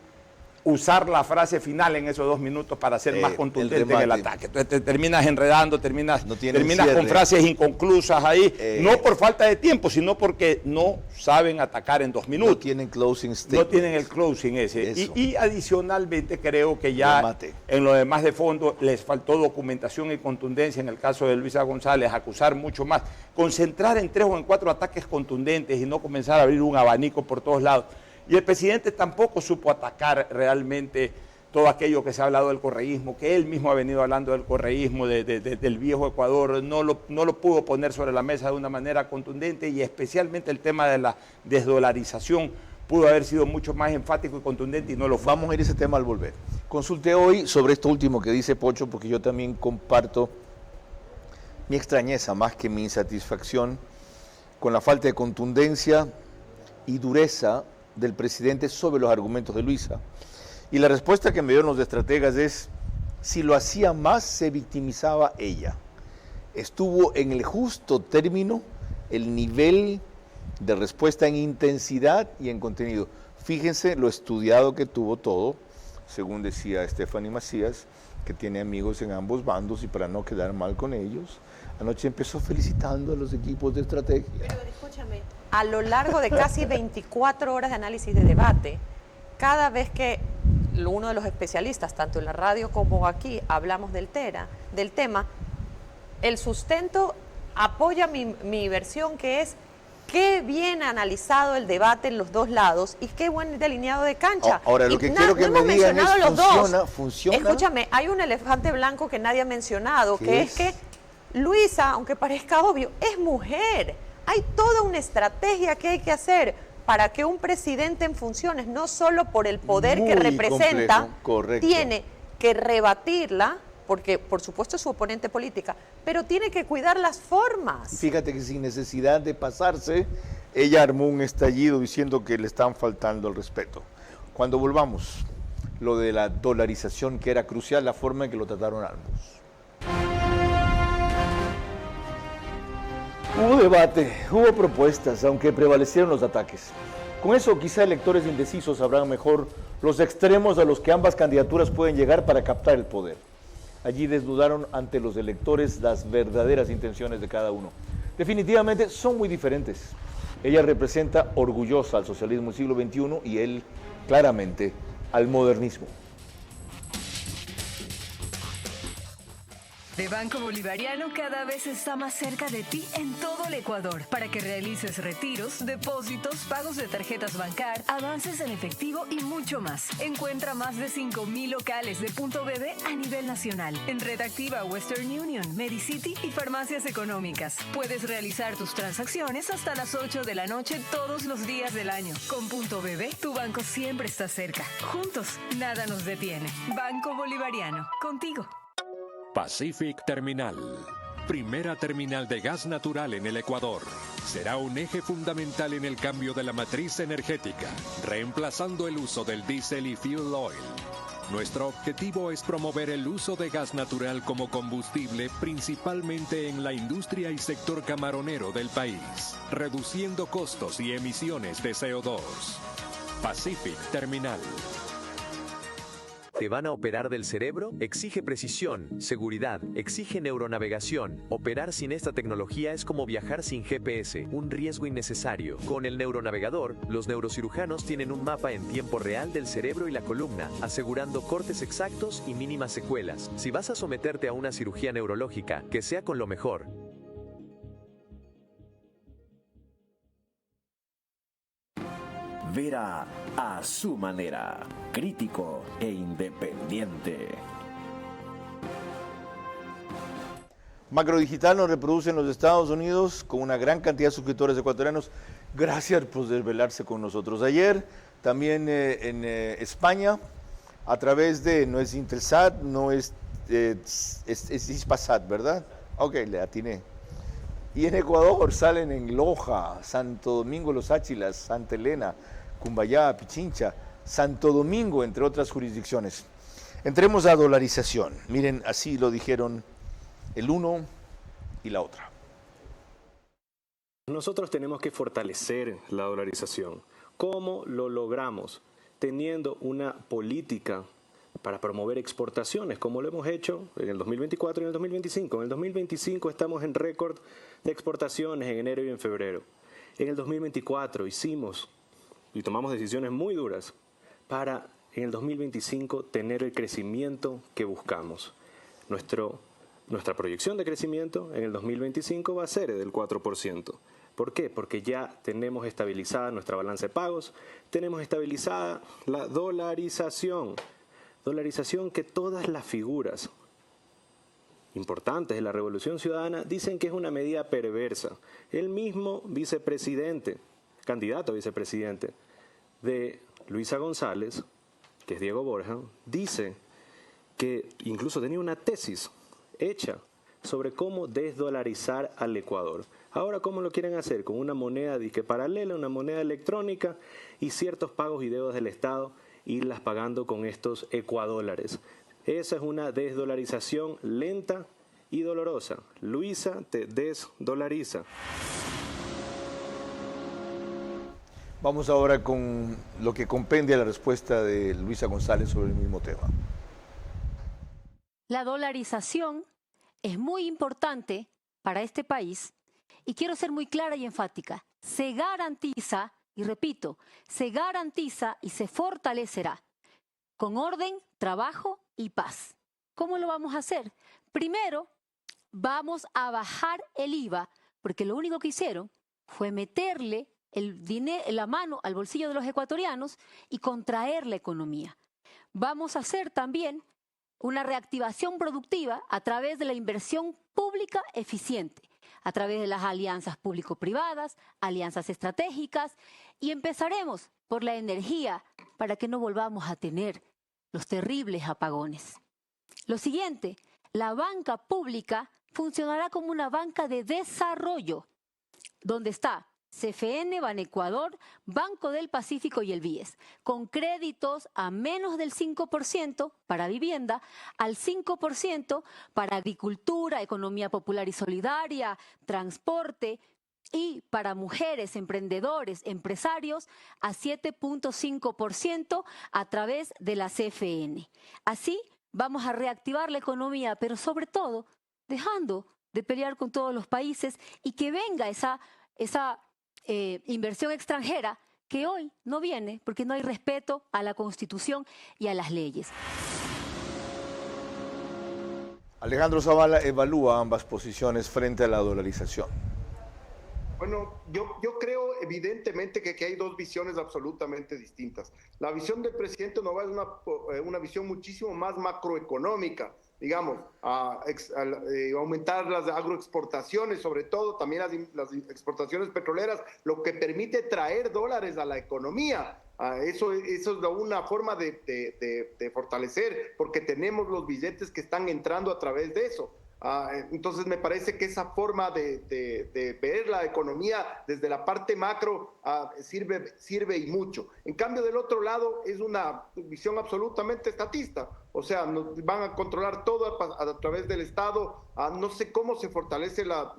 usar la frase final en esos 2 minutos para ser más contundente en el ataque. Entonces te terminas enredando, terminas con frases inconclusas ahí, no por falta de tiempo, sino porque no saben atacar en 2 minutos. No tienen closing statement. No tienen el closing ese. Y adicionalmente creo que ya en lo demás de fondo les faltó documentación y contundencia en el caso de Luisa González, acusar mucho más, concentrar en 3 o en 4 ataques contundentes y no comenzar a abrir un abanico por todos lados. Y el presidente tampoco supo atacar realmente todo aquello que se ha hablado del correísmo, que él mismo ha venido hablando del correísmo, del viejo Ecuador, no lo pudo poner sobre la mesa de una manera contundente, y especialmente el tema de la desdolarización pudo haber sido mucho más enfático y contundente y no lo fue. Vamos a ir a ese tema al volver. Consulté hoy sobre esto último que dice Pocho, porque yo también comparto mi extrañeza más que mi insatisfacción con la falta de contundencia y dureza del presidente sobre los argumentos de Luisa. Y la respuesta que me dieron los estrategas es, si lo hacía más, se victimizaba ella. Estuvo en el justo término el nivel de respuesta en intensidad y en contenido. Fíjense lo estudiado que tuvo todo, según decía Stephanie Macías, que tiene amigos en ambos bandos, y para no quedar mal con ellos, anoche empezó felicitando a los equipos de estrategia. Pero escúchame, a lo largo de casi 24 horas de análisis de debate, cada vez que uno de los especialistas, tanto en la radio como aquí, hablamos del tema, el sustento apoya mi versión, que es qué bien analizado el debate en los dos lados y qué buen delineado de cancha. Ahora, lo que quiero que me digan es, ¿funciona? Escúchame, hay un elefante blanco que nadie ha mencionado, que es que Luisa, aunque parezca obvio, es mujer. Hay toda una estrategia que hay que hacer para que un presidente en funciones, no solo por el poder que representa, tiene que rebatirla, porque por supuesto es su oponente política, pero tiene que cuidar las formas. Fíjate que sin necesidad de pasarse, ella armó un estallido diciendo que le están faltando el respeto. Cuando volvamos, lo de la dolarización, que era crucial, la forma en que lo trataron ambos. Hubo debate, hubo propuestas, aunque prevalecieron los ataques. Con eso quizá electores indecisos sabrán mejor los extremos a los que ambas candidaturas pueden llegar para captar el poder. Allí desnudaron ante los electores las verdaderas intenciones de cada uno. Definitivamente son muy diferentes. Ella representa orgullosa al socialismo del siglo XXI y él claramente al modernismo. de Banco Bolivariano cada vez está más cerca de ti en todo el Ecuador para que realices retiros, depósitos, pagos de tarjetas Bancar, avances en efectivo y mucho más. Encuentra más de 5.000 locales de Punto BB a nivel nacional en Red Activa, Western Union, Medicity y farmacias económicas. Puedes realizar tus transacciones hasta las 8 de la noche todos los días del año. Con Punto BB, tu banco siempre está cerca. Juntos, nada nos detiene. Banco Bolivariano, contigo. Pacific Terminal, primera terminal de gas natural en el Ecuador. Será un eje fundamental en el cambio de la matriz energética, reemplazando el uso del diésel y fuel oil. Nuestro objetivo es promover el uso de gas natural como combustible, principalmente en la industria y sector camaronero del país, reduciendo costos y emisiones de CO2. Pacific Terminal. ¿Te van a operar del cerebro? Exige precisión, seguridad, exige neuronavegación. Operar sin esta tecnología es como viajar sin GPS, un riesgo innecesario. Con el neuronavegador, los neurocirujanos tienen un mapa en tiempo real del cerebro y la columna, asegurando cortes exactos y mínimas secuelas. Si vas a someterte a una cirugía neurológica, que sea con lo mejor. Vera a su manera, crítico e independiente. Macrodigital nos reproduce en los Estados Unidos con una gran cantidad de suscriptores ecuatorianos. Gracias por desvelarse con nosotros. Ayer también en España, a través de, no es Intelsat, no es Hispasat, ¿verdad? Ok, le atiné. Y en Ecuador salen en Loja, Santo Domingo, Los Áchilas, Santa Elena, Cumbayá, Pichincha, Santo Domingo, entre otras jurisdicciones. Entremos a dolarización. Miren, así lo dijeron el uno y la otra. Nosotros tenemos que fortalecer la dolarización. ¿Cómo lo logramos? Teniendo una política para promover exportaciones, como lo hemos hecho en el 2024 y en el 2025. En el 2025 estamos en récord de exportaciones en enero y en febrero. En el 2024 hicimos y tomamos decisiones muy duras para en el 2025 tener el crecimiento que buscamos. Nuestra proyección de crecimiento en el 2025 va a ser del 4%. ¿Por qué? Porque ya tenemos estabilizada nuestra balanza de pagos, tenemos estabilizada la dolarización. Dolarización que todas las figuras importantes de la Revolución Ciudadana dicen que es una medida perversa. El mismo vicepresidente, candidato a vicepresidente de Luisa González, que es Diego Borja, dice que incluso tenía una tesis hecha sobre cómo desdolarizar al Ecuador. Ahora, ¿cómo lo quieren hacer? Con una moneda disque paralela, una moneda electrónica y ciertos pagos y deudas del Estado, irlas pagando con estos ecuadólares. Esa es una desdolarización lenta y dolorosa. Luisa te desdolariza. Vamos ahora con lo que compendia la respuesta de Luisa González sobre el mismo tema. La dolarización es muy importante para este país y quiero ser muy clara y enfática. Se garantiza, y repito, se garantiza y se fortalecerá con orden, trabajo y paz. ¿Cómo lo vamos a hacer? Primero, vamos a bajar el IVA, porque lo único que hicieron fue meterle la mano al bolsillo de los ecuatorianos y contraer la economía. Vamos a hacer también una reactivación productiva a través de la inversión pública eficiente, a través de las alianzas público-privadas, alianzas estratégicas, y empezaremos por la energía para que no volvamos a tener los terribles apagones. Lo siguiente, la banca pública funcionará como una banca de desarrollo, donde está CFN, Banecuador, Banco del Pacífico y el BIES, con créditos a menos del 5% para vivienda, al 5% para agricultura, economía popular y solidaria, transporte, y para mujeres, emprendedores, empresarios, a 7.5% a través de la CFN. Así vamos a reactivar la economía, pero sobre todo dejando de pelear con todos los países y que venga esa inversión extranjera que hoy no viene porque no hay respeto a la Constitución y a las leyes. Alejandro Zavala evalúa ambas posiciones frente a la dolarización. Bueno, yo creo evidentemente que hay dos visiones absolutamente distintas. La visión del presidente Novoa es una visión muchísimo más macroeconómica, digamos, aumentar las agroexportaciones, sobre todo también las exportaciones petroleras, lo que permite traer dólares a la economía. Eso es una forma de fortalecer, porque tenemos los billetes que están entrando a través de eso. Entonces me parece que esa forma de ver la economía desde la parte macro sirve y mucho. En cambio, del otro lado es una visión absolutamente estatista. O sea, van a controlar todo a través del Estado. No sé cómo se fortalece la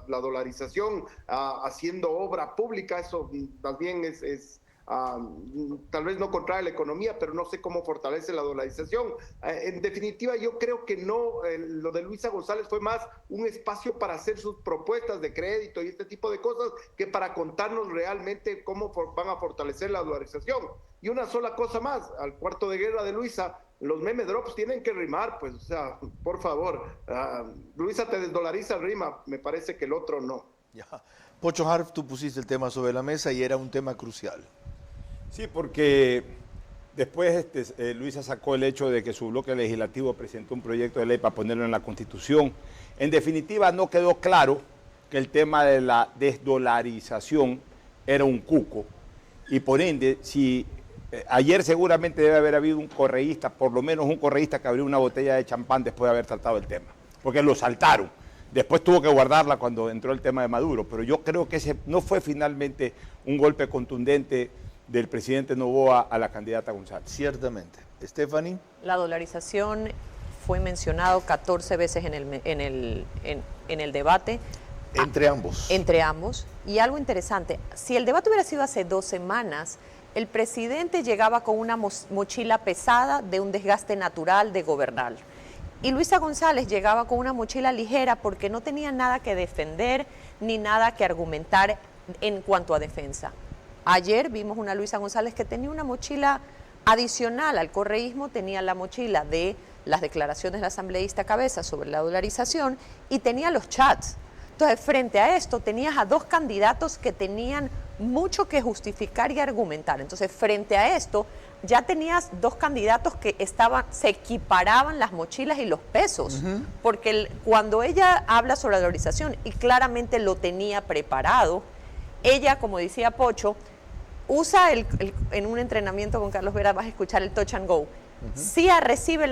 dolarización haciendo obra pública. Eso más bien es tal vez no contrae la economía, pero no sé cómo fortalece la dolarización. En definitiva, yo creo que no, lo de Luisa González fue más un espacio para hacer sus propuestas de crédito y este tipo de cosas que para contarnos realmente cómo van a fortalecer la dolarización. Y una sola cosa más, al cuarto de guerra de Luisa, los meme drops tienen que rimar, pues, o sea, por favor, Luisa te desdolariza, rima, me parece que el otro no. Ya. Pocho Harf, tú pusiste el tema sobre la mesa y era un tema crucial. Sí, porque después Luisa sacó el hecho de que su bloque legislativo presentó un proyecto de ley para ponerlo en la Constitución. En definitiva, no quedó claro que el tema de la desdolarización era un cuco. Y por ende, si ayer seguramente debe haber habido un correísta, por lo menos un correísta que abrió una botella de champán después de haber tratado el tema, porque lo saltaron. Después tuvo que guardarla cuando entró el tema de Maduro, pero yo creo que ese no fue finalmente un golpe contundente del presidente Novoa a la candidata González. Ciertamente. Stephanie. La dolarización fue mencionado 14 veces en el debate. Entre ambos. Entre ambos. Y algo interesante, si el debate hubiera sido hace 2 semanas, el presidente llegaba con una mochila pesada de un desgaste natural de gobernar. Y Luisa González llegaba con una mochila ligera porque no tenía nada que defender ni nada que argumentar en cuanto a defensa. Ayer vimos una Luisa González que tenía una mochila adicional al correísmo, tenía la mochila de las declaraciones de la asambleísta Cabeza sobre la dolarización y tenía los chats. Entonces, frente a esto, tenías a 2 candidatos que tenían mucho que justificar y argumentar. Entonces, frente a esto, ya tenías 2 candidatos que se equiparaban las mochilas y los pesos, porque cuando ella habla sobre la dolarización, y claramente lo tenía preparado, ella, como decía Pocho, usa en un entrenamiento con Carlos Vera, vas a escuchar el touch and go. Sí, recibe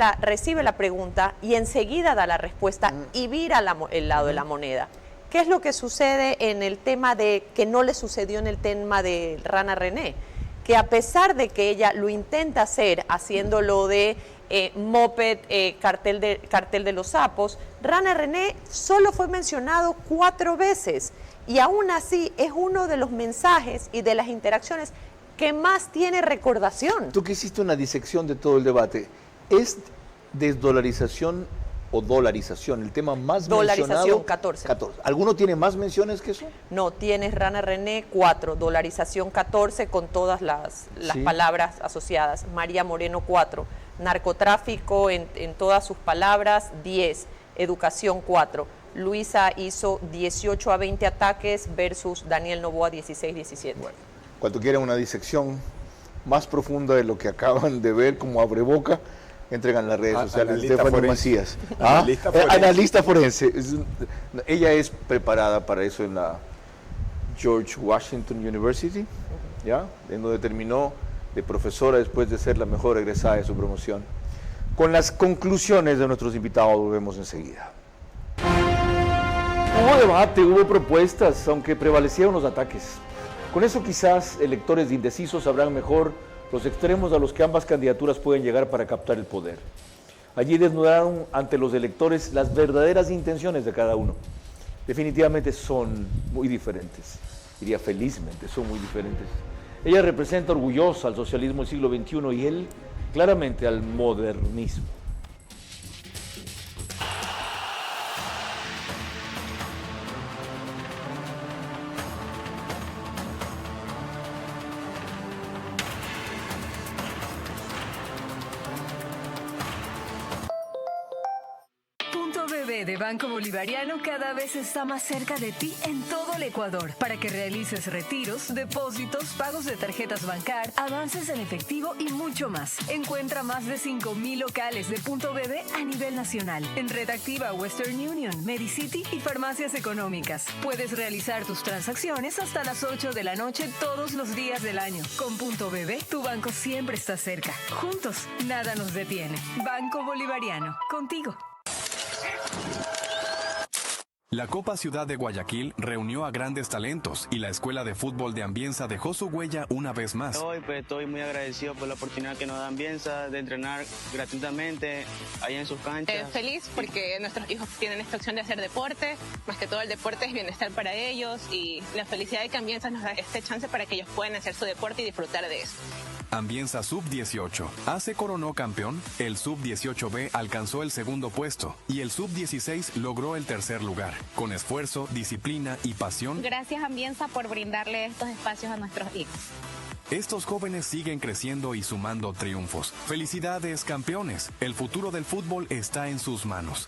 la pregunta y enseguida da la respuesta y vira el lado de la moneda. ¿Qué es lo que sucede en el tema que no le sucedió en el tema de Rana René? Que a pesar de que ella lo intenta hacer, haciéndolo de moped, cartel de los sapos, Rana René solo fue mencionado 4 veces. Y aún así es uno de los mensajes y de las interacciones que más tiene recordación. Tú que hiciste una disección de todo el debate, ¿es desdolarización o dolarización el tema más dolarización, mencionado? 14. ¿Alguno tiene más menciones que eso? No, tienes Rana René 4, dolarización 14 con todas las palabras asociadas. María Moreno 4, narcotráfico en todas sus palabras 10, educación 4. Luisa hizo 18 a 20 ataques versus Daniel Novoa 16-17. Bueno, cuando quieran una disección más profunda de lo que acaban de ver como abreboca, entregan las redes sociales de Stephanie Macías. Analista forense. Ella es preparada para eso en la George Washington University, ¿ya? En donde terminó de profesora después de ser la mejor egresada de su promoción. Con las conclusiones de nuestros invitados volvemos enseguida. Hubo debate, hubo propuestas, aunque prevalecieron los ataques. Con eso quizás electores indecisos sabrán mejor los extremos a los que ambas candidaturas pueden llegar para captar el poder. Allí desnudaron ante los electores las verdaderas intenciones de cada uno. Definitivamente son muy diferentes, diría felizmente, son muy diferentes. Ella representa orgullosa al socialismo del siglo XXI y él claramente al modernismo. B de Banco Bolivariano cada vez está más cerca de ti en todo el Ecuador para que realices retiros, depósitos, pagos de tarjetas Bancar, avances en efectivo y mucho más. Encuentra más de 5,000 locales de Punto BB a nivel nacional en Red Activa, Western Union, Medicity y farmacias económicas. Puedes realizar tus transacciones hasta las 8 de la noche todos los días del año. Con Punto BB, tu banco siempre está cerca. Juntos, nada nos detiene. Banco Bolivariano, contigo. La Copa Ciudad de Guayaquil reunió a grandes talentos y la Escuela de Fútbol de Ambienza dejó su huella una vez más. Hoy pues estoy muy agradecido por la oportunidad que nos da Ambienza de entrenar gratuitamente allá en sus canchas. Feliz porque nuestros hijos tienen esta opción de hacer deporte, más que todo el deporte es bienestar para ellos y la felicidad de que Ambienza nos da este chance para que ellos puedan hacer su deporte y disfrutar de eso. Ambienza Sub-18. AC coronó campeón, el Sub-18B alcanzó el segundo puesto y el Sub-16 logró el tercer lugar. Con esfuerzo, disciplina y pasión, gracias Ambienza por brindarle estos espacios a nuestros hijos. Estos jóvenes siguen creciendo y sumando triunfos. ¡Felicidades, campeones! El futuro del fútbol está en sus manos.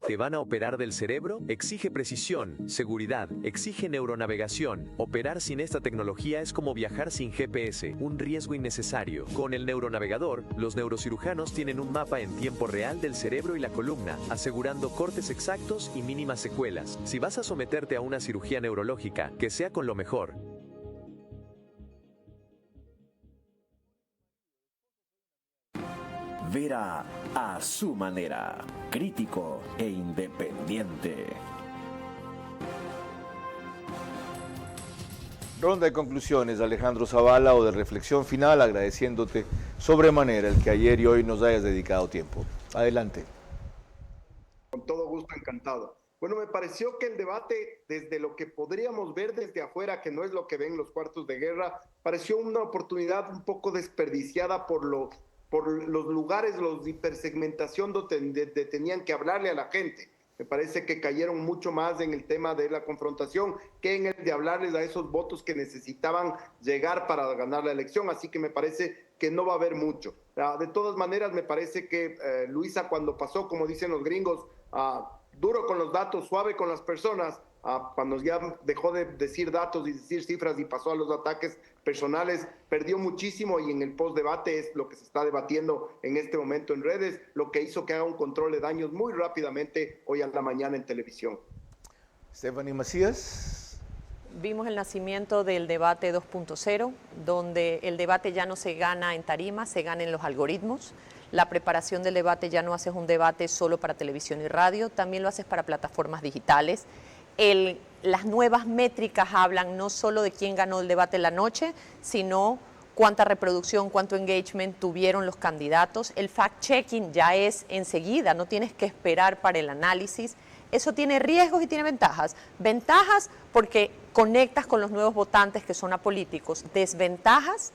¿Te van a operar del cerebro? Exige precisión, seguridad, exige neuronavegación. Operar sin esta tecnología es como viajar sin GPS, un riesgo innecesario. Con el neuronavegador, los neurocirujanos tienen un mapa en tiempo real del cerebro y la columna, asegurando cortes exactos y mínimas secuelas. Si vas a someterte a una cirugía neurológica, que sea con lo mejor. Vera a su manera, crítico e independiente. Ronda de conclusiones, Alejandro Zavala, o de reflexión final, agradeciéndote sobremanera el que ayer y hoy nos hayas dedicado tiempo. Adelante. Con todo gusto, encantado. Bueno, me pareció que el debate, desde lo que podríamos ver desde afuera, que no es lo que ven los cuartos de guerra, pareció una oportunidad un poco desperdiciada por los lugares, los hipersegmentación donde tenían que hablarle a la gente. Me parece que cayeron mucho más en el tema de la confrontación que en el de hablarles a esos votos que necesitaban llegar para ganar la elección, así que me parece que no va a haber mucho. De todas maneras, me parece que Luisa, cuando pasó, como dicen los gringos, duro con los datos, suave con las personas, cuando ya dejó de decir datos y decir cifras y pasó a los ataques personales, perdió muchísimo, y en el postdebate es lo que se está debatiendo en este momento en redes, lo que hizo que haga un control de daños muy rápidamente hoy a la mañana en televisión. Stephanie Macías. Vimos el nacimiento del debate 2.0, donde el debate ya no se gana en tarima, se gana en los algoritmos. La preparación del debate ya no haces un debate solo para televisión y radio, también lo haces para plataformas digitales. Las nuevas métricas hablan no solo de quién ganó el debate en la noche, sino cuánta reproducción, cuánto engagement tuvieron los candidatos. El fact-checking ya es enseguida, no tienes que esperar para el análisis. Eso tiene riesgos y tiene ventajas. Ventajas porque conectas con los nuevos votantes que son apolíticos. Desventajas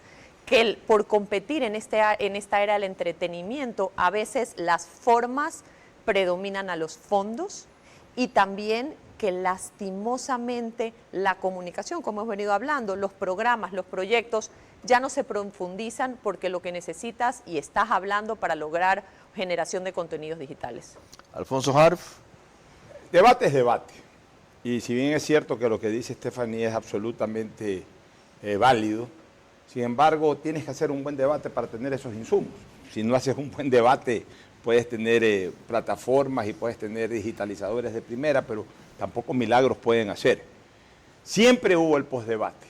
que por competir en esta era del entretenimiento, a veces las formas predominan a los fondos, y también que lastimosamente la comunicación, como hemos venido hablando, los programas, los proyectos, ya no se profundizan porque lo que necesitas y estás hablando para lograr generación de contenidos digitales. Alfonso Harf. Debate es debate. Y si bien es cierto que lo que dice Stephanie es absolutamente válido, sin embargo, tienes que hacer un buen debate para tener esos insumos. Si no haces un buen debate, puedes tener plataformas y puedes tener digitalizadores de primera, pero tampoco milagros pueden hacer. Siempre hubo el postdebate.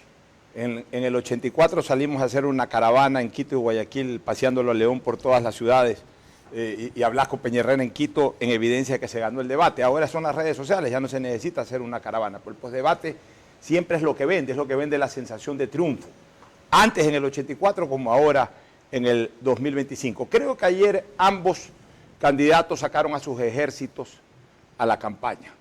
En el 84 salimos a hacer una caravana en Quito y Guayaquil, paseándolo a León por todas las ciudades, y hablas con Peñarrena en Quito en evidencia de que se ganó el debate. Ahora son las redes sociales, ya no se necesita hacer una caravana, pero el postdebate siempre es lo que vende la sensación de triunfo. Antes en el 84 como ahora en el 2025. Creo que ayer ambos candidatos sacaron a sus ejércitos a la campaña.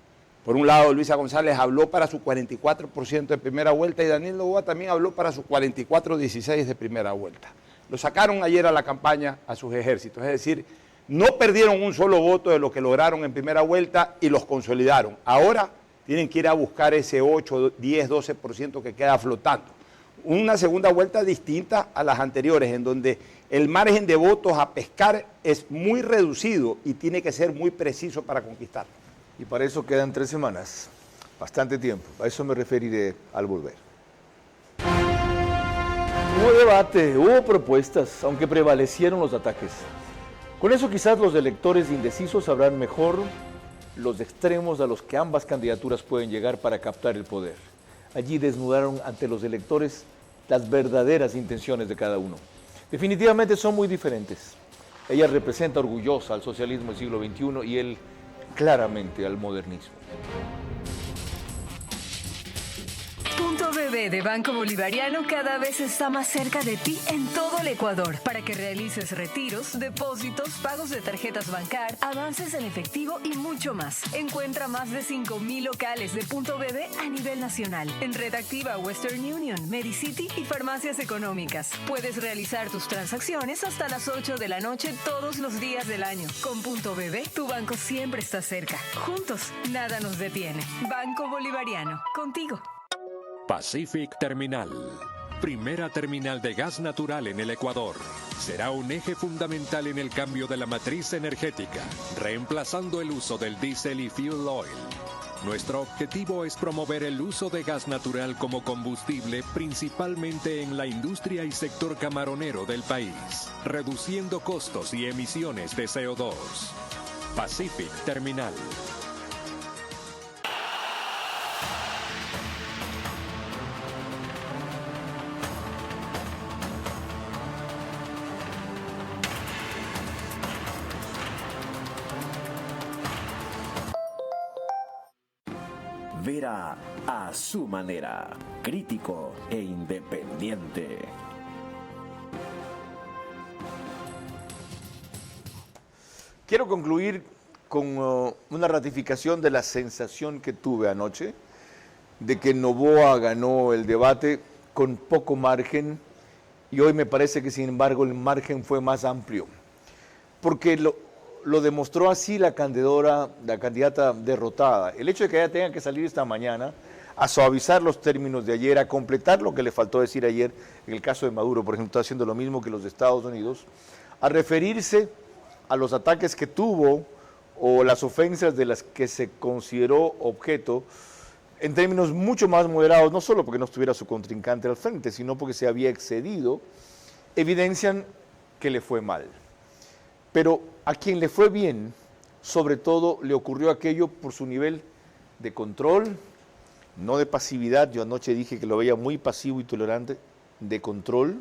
Por un lado, Luisa González habló para su 44% de primera vuelta y Daniel Noboa también habló para su 44-16 de primera vuelta. Lo sacaron ayer a la campaña a sus ejércitos, es decir, no perdieron un solo voto de lo que lograron en primera vuelta y los consolidaron. Ahora tienen que ir a buscar ese 8, 10, 12% que queda flotando. una segunda vuelta distinta a las anteriores, en donde el margen de votos a pescar es muy reducido y tiene que ser muy preciso para conquistar. Y para eso quedan 3 semanas, bastante tiempo. A eso me referiré al volver. Hubo debate, hubo propuestas, aunque prevalecieron los ataques. Con eso quizás los electores indecisos sabrán mejor los extremos a los que ambas candidaturas pueden llegar para captar el poder. Allí desnudaron ante los electores las verdaderas intenciones de cada uno. Definitivamente son muy diferentes. Ella representa orgullosa al socialismo del siglo XXI y él claramente al modernismo. Punto BB de Banco Bolivariano cada vez está más cerca de ti en todo el Ecuador para que realices retiros, depósitos, pagos de tarjetas Bancar, avances en efectivo y mucho más. Encuentra más de 5,000 locales de Punto BB a nivel nacional en Red Activa, Western Union, Medicity y farmacias económicas. Puedes realizar tus transacciones hasta las 8 de la noche todos los días del año. Con Punto BB, tu banco siempre está cerca. Juntos, nada nos detiene. Banco Bolivariano, contigo. Pacific Terminal, primera terminal de gas natural en el Ecuador. Será un eje fundamental en el cambio de la matriz energética, reemplazando el uso del diésel y fuel oil. Nuestro objetivo es promover el uso de gas natural como combustible, principalmente en la industria y sector camaronero del país, reduciendo costos y emisiones de CO2. Pacific Terminal. Vera a su manera, crítico e independiente. Quiero concluir con una ratificación de la sensación que tuve anoche de que Noboa ganó el debate con poco margen y hoy me parece que sin embargo el margen fue más amplio, porque lo demostró así la candidata derrotada. El hecho de que ella tenga que salir esta mañana a suavizar los términos de ayer, a completar lo que le faltó decir ayer, en el caso de Maduro, por ejemplo, está haciendo lo mismo que los de Estados Unidos, a referirse a los ataques que tuvo o las ofensas de las que se consideró objeto en términos mucho más moderados, no solo porque no estuviera su contrincante al frente, sino porque se había excedido, evidencian que le fue mal. Pero a quien le fue bien, sobre todo le ocurrió aquello por su nivel de control, no de pasividad, yo anoche dije que lo veía muy pasivo y tolerante, de control,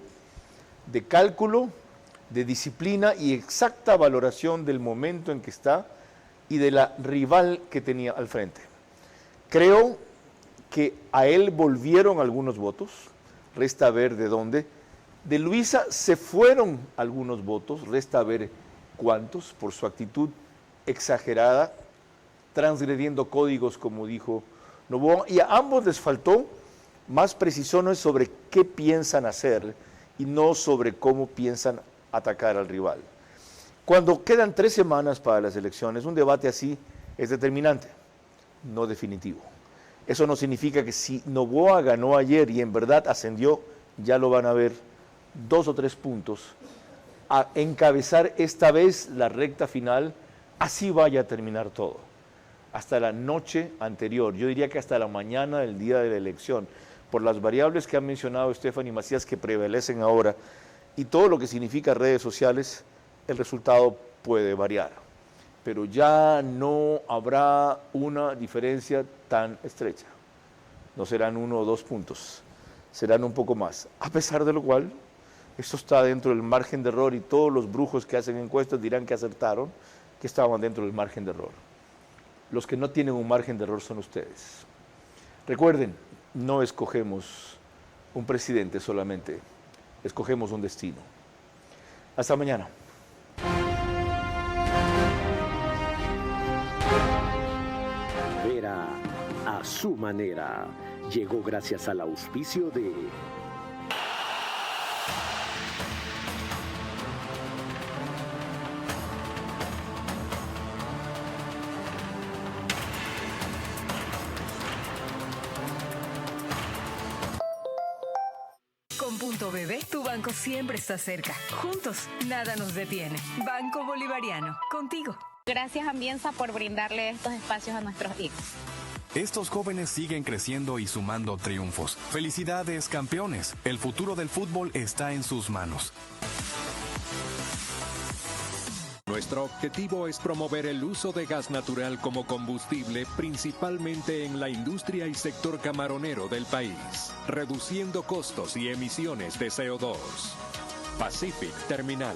de cálculo, de disciplina y exacta valoración del momento en que está y de la rival que tenía al frente. Creo que a él volvieron algunos votos, resta ver de dónde. De Luisa se fueron algunos votos, resta ver cuántos, por su actitud exagerada, transgrediendo códigos, como dijo Noboa, y a ambos les faltó más precisiones sobre qué piensan hacer y no sobre cómo piensan atacar al rival. Cuando quedan 3 semanas para las elecciones, un debate así es determinante, no definitivo. Eso no significa que si Noboa ganó ayer y en verdad ascendió, ya lo van a ver 2 o 3 puntos a encabezar esta vez la recta final, así vaya a terminar todo. Hasta la noche anterior, yo diría que hasta la mañana del día de la elección, por las variables que ha mencionado Stephanie Macías que prevalecen ahora y todo lo que significa redes sociales, el resultado puede variar. Pero ya no habrá una diferencia tan estrecha. No serán 1 o 2 puntos, serán un poco más. A pesar de lo cual, esto está dentro del margen de error y todos los brujos que hacen encuestas dirán que acertaron, que estaban dentro del margen de error. Los que no tienen un margen de error son ustedes. Recuerden, no escogemos un presidente solamente, escogemos un destino. Hasta mañana. Vera a su manera llegó gracias al auspicio de Con Punto BB, tu banco siempre está cerca. Juntos, nada nos detiene. Banco Bolivariano, contigo. Gracias Ambienza por brindarle estos espacios a nuestros hijos. Estos jóvenes siguen creciendo y sumando triunfos. Felicidades, campeones. El futuro del fútbol está en sus manos. Nuestro objetivo es promover el uso de gas natural como combustible, principalmente en la industria y sector camaronero del país, reduciendo costos y emisiones de CO2. Pacific Terminal.